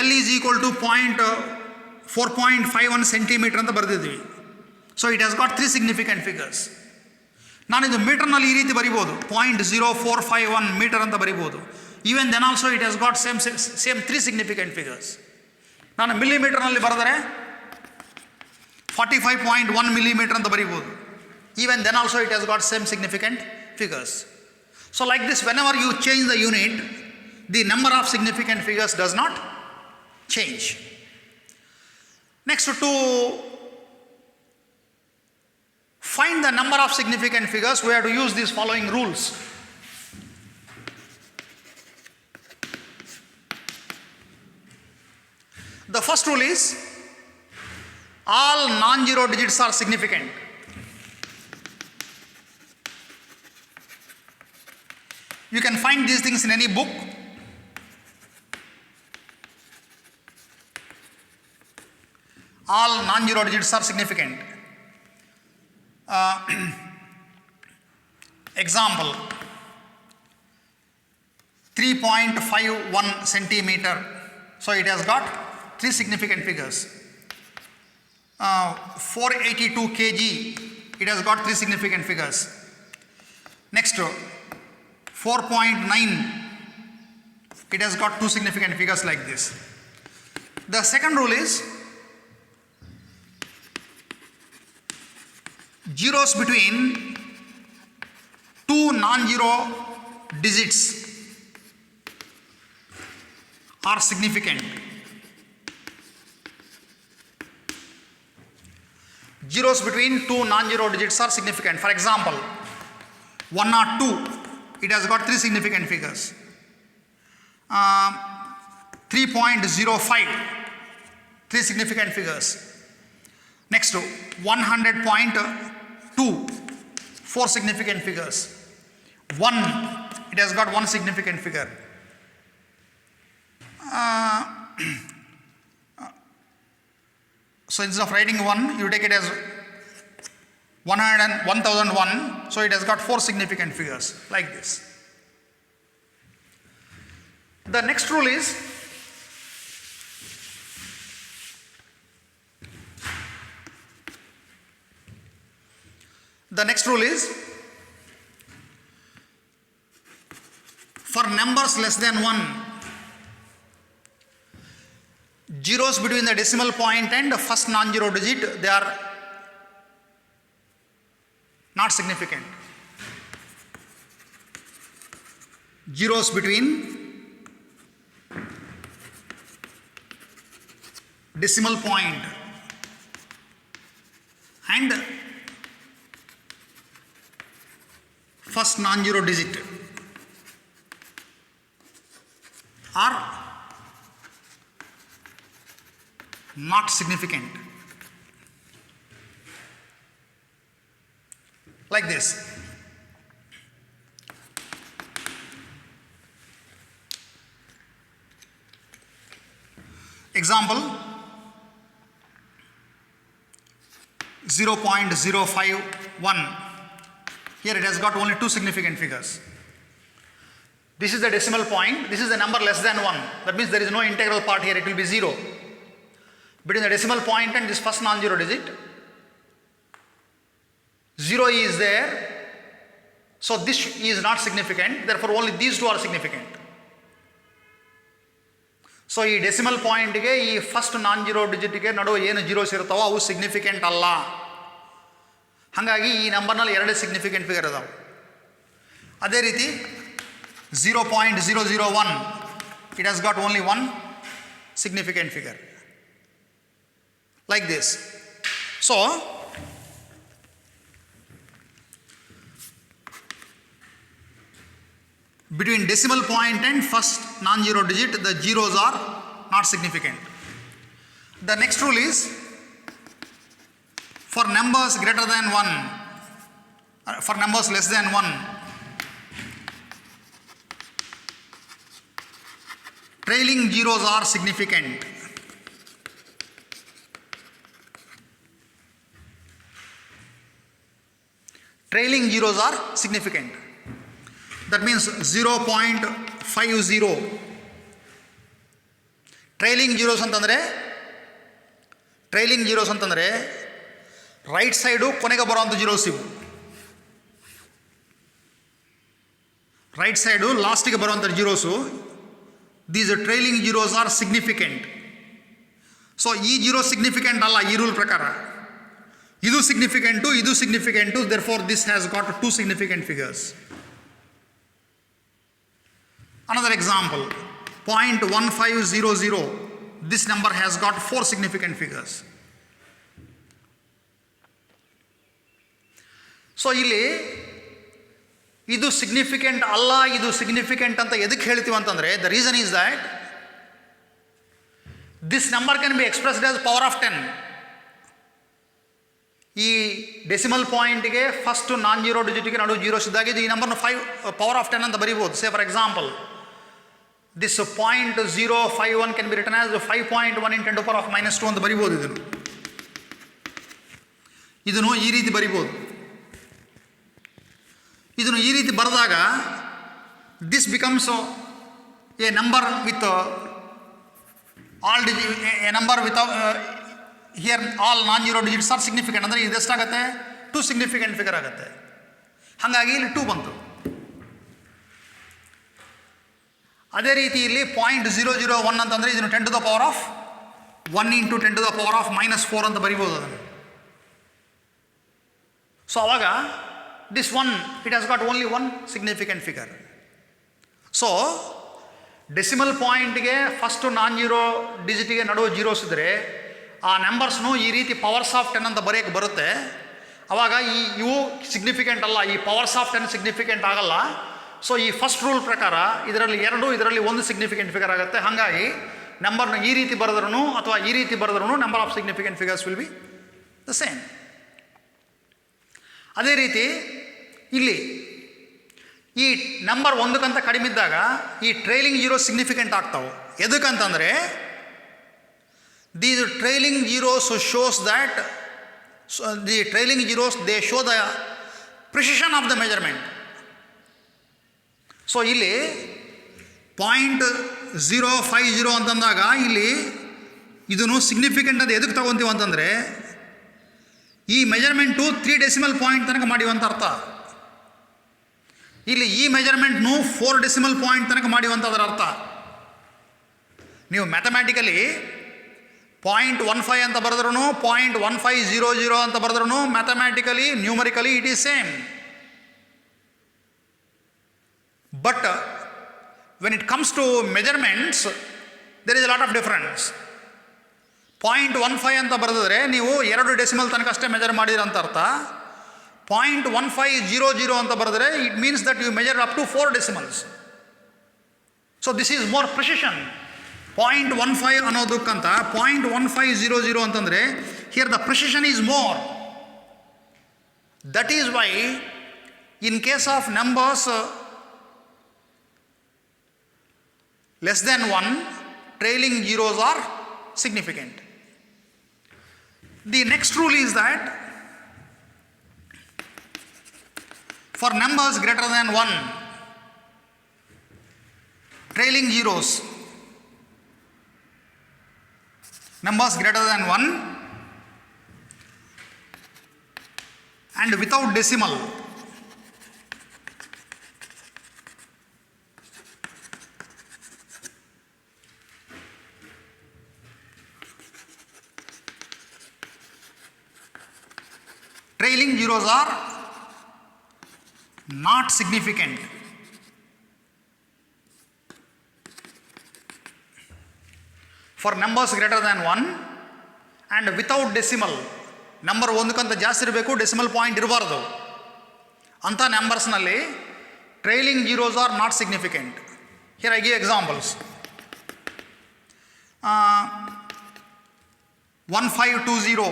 L is equal to 4.51 centimetre ಅಂತ ಬರೆದಿದ್ವಿ. So it has got 3 significant figures. ನಾನಿದು ಮೀಟರ್ನಲ್ಲಿ ಈ ರೀತಿ ಬರಿಬೋದು, 0.0451 metre ಅಂತ ಬರಿಬೋದು. Even then also it has got same 3 significant figures. ನಾನು ಮಿಲಿಮೀಟರ್ನಲ್ಲಿ ಬರೆದರೆ 45.1 ಮಿಲಿಮೀಟರ್ ಅಂತ ಬರಿಬೋದು. Even then also it has got same significant figures. So like this, whenever you change the unit, the number of significant figures does not change. Next, to find the number of significant figures, we have to use these following rules. The first rule is all non-zero digits are significant. You can find these things in any book. All non-zero digits are significant. Example, 3.51 centimeter. So it has got 3 significant figures. 482 kg, it has got 3 significant figures. Next, 4.9, it has got 2 significant figures like this. The second rule is zeros between 2 non-zero digits are significant. Zeros between 2 non-zero digits are significant. For example, 102, it has got 3 significant figures. 3.05, 3 significant figures. Next, 100.2, 4 significant figures. 1, it has got 1 significant figure. 1 So instead of writing 1, you take it as 1001, so it has got 4 significant figures like this. The next rule is for numbers less than 1, zeros between the decimal point and the first non-zero digit, they are not significant. Zeros between decimal point and first non-zero digit are not significant. Like this. Example 0.051. Here it has got only 2 significant figures. This is the decimal point, this is the number less than 1. That means there is no integral part here, it will be 0. Between the decimal point and this first non-zero digit, 0 is there, so this is not significant, therefore only these two are significant. So ಈ decimal ಪಾಯಿಂಟ್ಗೆ ಈ first ನಾನ್ zero ಡಿಜಿಟ್ಗೆ ನಡುವೆ ಏನು zeros ಇರ್ತಾವೋ ಅವು significant ಅಲ್ಲ. ಹಾಗಾಗಿ ಈ ನಂಬರ್ನಲ್ಲಿ 2 significant figure ಅದಾವೆ. ಅದೇ ರೀತಿ 0.001, it has got only 1 significant figure. Like this. So between decimal point and first non-zero digit, the zeros are not significant. The next rule is for numbers greater than 1, for numbers less than 1, trailing zeros are significant. Trailing zeros are significant. That means 0.50. Trailing zeros ಅಂತಂದರೆ right side ಕೊನೆಗೆ ಬರೋಂಥ zeros ಇವು. Right side ಲಾಸ್ಟಿಗೆ ಬರುವಂಥ zeros, these trailing zeros are significant. So ಈ zero significant ಅಲ್ಲ ಈ rule ಪ್ರಕಾರ. ಇದು significant, therefore this has got 2 significant figures. Another example, 0.1500, this number has got 4 significant figures. So ಇಲ್ಲಿ ಇದು ಸಿಗ್ನಿಫಿಕೆಂಟ್ ಅಲ್ಲ, ಇದು ಸಿಗ್ನಿಫಿಕೆಂಟ್ ಅಂತ ಎದಕ್ಕೆ ಹೇಳ್ತೀವಿ ಅಂತಂದರೆ, the reason is that this number can be expressed as power of 10. ಈ ಡೆಸಿಮಲ್ ಪಾಯಿಂಟ್ಗೆ ಫಸ್ಟ್ ನಾನ್ zero ಡಿಜಿಟ್ಗೆ ನಡು ಜೀರೋಸ್ ಇದ್ದಾಗಿದ್ದು ಈ ನಂಬರ್ನ 5 ಪವರ್ ಆಫ್ 10 ಅಂತ ಬರೀಬೋದು. Say for example, this 0.051 can be written as 5.1 × 10⁻² ಅಂತ ಬರಿಬೋದು. ಇದನ್ನು ಈ ರೀತಿ ಬರಿಬೋದು. ಇದನ್ನು ಈ ರೀತಿ ಬರೆದಾಗ this becomes A number with all A number with here all non zero digits are significant. ಅಂದರೆ ಇದೆಷ್ಟಾಗುತ್ತೆ? 2 ಸಿಗ್ನಿಫಿಕೆಂಟ್ ಫಿಗರ್ ಆಗುತ್ತೆ. ಹಾಗಾಗಿ ಇಲ್ಲಿ 2 ಬಂತು. ಅದೇ ರೀತಿ ಇಲ್ಲಿ 0.001 ಅಂತಂದರೆ ಇದನ್ನು 10⁻1 × 10⁻⁻4 ಅಂತ ಬರಿಬೋದು ಅದನ್ನು. ಸೊ ಆವಾಗ this 1, it has got only 1 significant figure. So decimal ಪಾಯಿಂಟ್ಗೆ ಫಸ್ಟು ನಾನ್ ಜೀರೋ ಡಿಜಿಟ್ಗೆ ನಡುವೆ ಜೀರೋಸ್ ಇದ್ದರೆ ಆ ನಂಬರ್ಸ್ನು ಈ ರೀತಿ ಪವರ್ಸ್ ಆಫ್ 10 ಅಂತ ಬರೆಯೋಕ್ಕೆ ಬರುತ್ತೆ. ಆವಾಗ ಇವು ಸಿಗ್ನಿಫಿಕೆಂಟ್ ಅಲ್ಲ, ಈ ಪವರ್ಸ್ ಆಫ್ 10 ಸಿಗ್ನಿಫಿಕೆಂಟ್ ಆಗಲ್ಲ. ಸೊ ಈ ಫಸ್ಟ್ ರೂಲ್ ಪ್ರಕಾರ ಇದರಲ್ಲಿ 2, ಇದರಲ್ಲಿ 1 ಸಿಗ್ನಿಫಿಕೆಂಟ್ ಫಿಗರ್ ಆಗುತ್ತೆ. ಹಾಗಾಗಿ ನಂಬರ್ನ ಈ ರೀತಿ ಬರೆದ್ರೂ ಅಥವಾ ಈ ರೀತಿ ಬರೆದ್ರೂ number of significant figures will be the same. ಅದೇ ರೀತಿ ಇಲ್ಲಿ ಈ ನಂಬರ್ 1ಕ್ಕಿಂತ ಕಡಿಮೆ ಇದ್ದಾಗ ಈ ಟ್ರೈಲಿಂಗ್ ಜೀರೋ ಸಿಗ್ನಿಫಿಕೆಂಟ್ ಆಗ್ತಾವೆ. ಎದಕ್ಕಂತಂದರೆ These trailing zeros shows that, so the trailing zeros, they show the precision of the measurement. So ಇಲ್ಲಿ 0.050 ಅಂತಂದಾಗ ಇಲ್ಲಿ ಇದನ್ನು ಸಿಗ್ನಿಫಿಕೆಂಟ್ ಅಂತ ಎದಕ್ಕೆ ತಗೊತೀವಿ ಅಂತಂದರೆ ಈ ಮೆಜರ್ಮೆಂಟು 3 ಡೆಸಿಮಲ್ ಪಾಯಿಂಟ್ ತನಕ ಮಾಡಿವಂತ ಅರ್ಥ. ಇಲ್ಲಿ ಈ ಮೆಜರ್ಮೆಂಟ್ನು 4 ಡೆಸಿಮಲ್ ಪಾಯಿಂಟ್ ತನಕ ಮಾಡಿವಂಥದ್ರ ಅರ್ಥ. ನೀವು ಮ್ಯಾಥಮ್ಯಾಟಿಕಲಿ 0.15 ಅಂತ ಬರೆದ್ರೂ 0.1500 ಅಂತ ಬರೆದ್ರೂ mathematically numerically it is same. But when it comes to measurements, there is a lot of difference. 0.15 ಅಂತ ಬರೆದಿದ್ರೆ ನೀವು 2 ಡೆಸಿಮಲ್ ತನಕ ಅಷ್ಟೇ ಮೆಜರ್ ಮಾಡಿರ ಅಂತ ಅರ್ಥ. 0.1500 ಅಂತ ಬರೆದರೆ it means that you measure up to 4 decimals. So this is more precision. 0.15 ಅನ್ನೋದಕ್ಕಂತ 0.1500 ಅಂತಂದರೆ here the precision is more. That is why in case of numbers less than 1, trailing zeros are significant. The next rule is that for numbers greater than 1, trailing zeros, numbers greater than 1 and without decimal, trailing zeros are not significant. For numbers greater than 1 and without decimal, number ಒಂದಕ್ಕಿಂತ ಜಾಸ್ತಿ ಇರಬೇಕು, decimal point ಇರಬಾರ್ದು. ಅಂಥ ನಂಬರ್ಸ್ನಲ್ಲಿ trailing zeros are not significant. Here I give examples. 1520.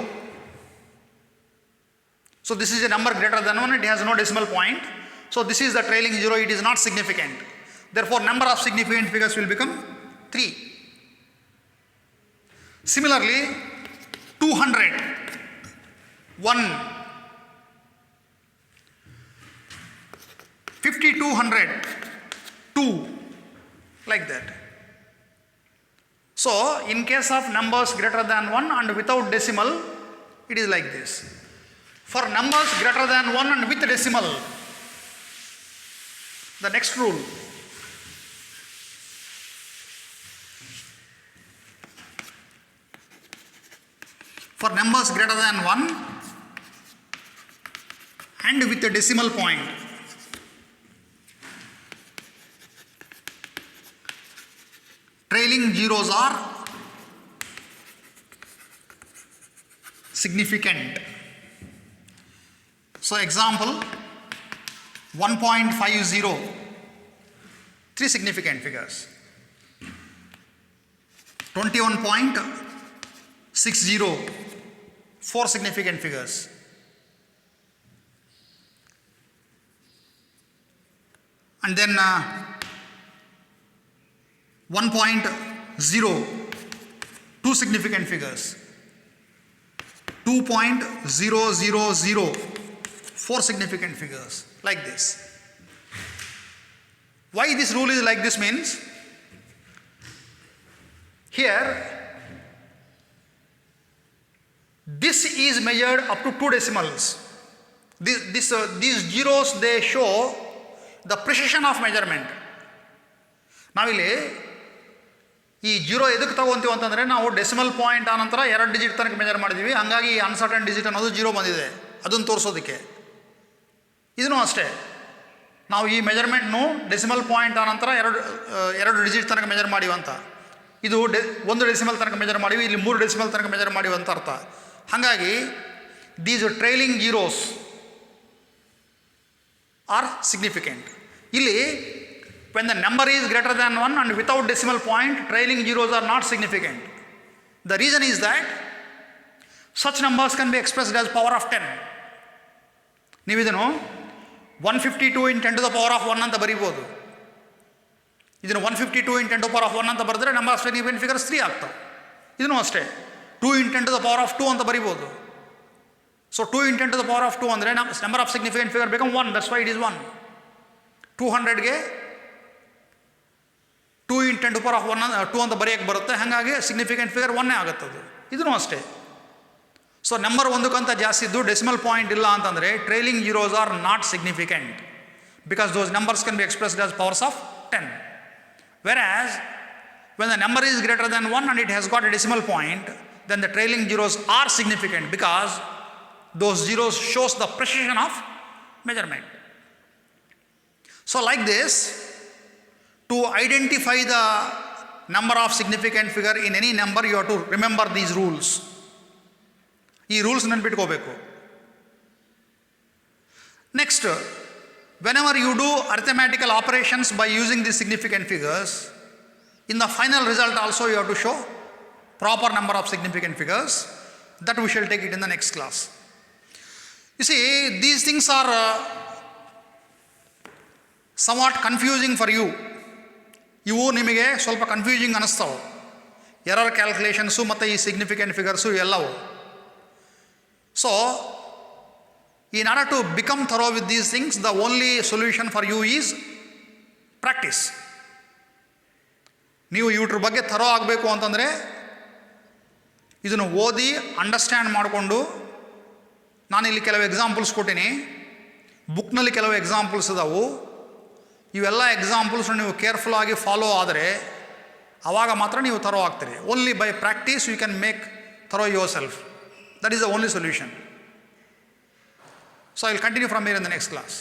So this is a number greater than 1, it has no decimal point. So this is the trailing zero, it is not significant. Therefore number of significant figures will become 3. Similarly 200, 1, 5200, 2, like that. So in case of numbers greater than 1 and without decimal, it is like this. For numbers greater than 1 and with decimal, the next rule. For numbers greater than 1 and with a decimal point, trailing zeros are significant. So example 1.50, 3 significant figures. 21.60, 4 significant figures. And then 1.0, 2 significant figures. 2.000, 4 significant figures, like this. Why this rule is like this means, here this is measured up to 2 decimals. These zeros, they show the precision of measurement. ನಾವಿಲ್ಲಿ ಈ zero ಎದಕ್ಕೆ ತಗೊಂತೀವಿ ಅಂತಂದರೆ ನಾವು decimal point ಆನಂತರ 2 digit ತನಕ measure ಮಾಡಿದ್ದೀವಿ, ಹಂಗಾಗಿ uncertain digit ಅನ್ನೋದು ಜೀರೋ ಬಂದಿದೆ, ಅದನ್ನು ತೋರಿಸೋದಕ್ಕೆ. ಇದೂ ಅಷ್ಟೇ, ನಾವು ಈ ಮೆಜರ್ಮೆಂಟ್ನು ಡೆಸಿಮಲ್ ಪಾಯಿಂಟ್ ಆನಂತರ 2 ಡಿಜಿಟ್ ತನಕ ಮೆಜರ್ ಮಾಡಿವಂತ. ಇದು 1 ಡೆಸಿಮಲ್ ತನಕ ಮೆಜರ್ ಮಾಡಿವಿ, ಇಲ್ಲಿ 3 ಡೆಸಿಮಲ್ ತನಕ ಮೆಜರ್ ಮಾಡಿವಂತ ಅರ್ಥ. ಹಾಗಾಗಿ these trailing zeros are significant. ಇಲ್ಲಿ when the number is greater than 1 and without decimal point, trailing zeros are not significant. The reason is that such numbers can be expressed as power of 10. ನೀವು ಇದನ್ನು 152 in 10 to the power of 1 ಅಂತ ಬರೀಬೋದು. ಇದನ್ನು 152 in 10 to the power of 1 ಅಂತ ಬರೆದ್ರೆ number of significant figures 3 ಆಗ್ತವೆ. ಇದನ್ನು ಅಷ್ಟೇ. 2 into 10 to the power of 2 ಅಂತ ಬರಿಬೋದು. So 2 into 10 to the power of 2 ಅಂದರೆ number of significant figure become 1. That's why it is 1. 200ಗೆ 2 into 10 to the power of 2 ಅಂತ ಬರೆಯೋಕ್ಕೆ ಬರುತ್ತೆ. ಹಾಗಾಗಿ ಸಿಗ್ನಿಫಿಕೆಂಟ್ ಫಿಗರ್ 1 ಆಗುತ್ತದು. ಇದೂ ಅಷ್ಟೇ. ಸೊ ನಂಬರ್ ಒಂದಕ್ಕಂತ ಜಾಸ್ತಿ ಇದ್ದು ಡೆಸಿಮಲ್ ಪಾಯಿಂಟ್ ಇಲ್ಲ ಅಂತಂದರೆ trailing zeros are not significant because those numbers can be expressed as powers of 10. Whereas when the number is greater than 1 and it has got a decimal point, then the trailing zeros are significant because those zeros shows the precision of measurement. So like this, to identify the number of significant figure in any number, you have to remember these rules. ಈ rules ನೆನ್ಪಿಟ್ಕೋಬೇಕು. Next, whenever you do arithmetical operations by using these significant figures, in the final result also you have to show proper number of significant figures. That we shall take it in the next class. You see, these things are somewhat confusing for you. ಇವು ನಿಮಗೆ ಸ್ವಲ್ಪ confusing ಅನ್ನಿಸ್ತಾವೆ. Error calculations ಮತ್ತು ಈ significant figures ಎಲ್ಲವು. So, in order to become thorough with these things, the only solution for you is practice. ನೀವು ಇವ್ರ ಬಗ್ಗೆ thorough ಆಗಬೇಕು ಅಂತಂದರೆ ಇದನ್ನು ಓದಿ ಅಂಡರ್ಸ್ಟ್ಯಾಂಡ್ ಮಾಡಿಕೊಂಡು, ನಾನಿಲ್ಲಿ ಕೆಲವು ಎಕ್ಸಾಂಪಲ್ಸ್ ಕೊಟ್ಟೀನಿ, ಬುಕ್ನಲ್ಲಿ ಕೆಲವು ಎಕ್ಸಾಂಪಲ್ಸ್ ಇದಾವು. ಇವೆಲ್ಲ ಎಕ್ಸಾಂಪಲ್ಸ್ ನೀವು ಕೇರ್ಫುಲ್ಲಾಗಿ ಫಾಲೋ ಆದರೆ ಆವಾಗ ಮಾತ್ರ ನೀವು ಥರೋ ಆಗ್ತೀರಿ. Only by practice you can make thorough yourself. That is the only solution. So I will continue from here in the next class.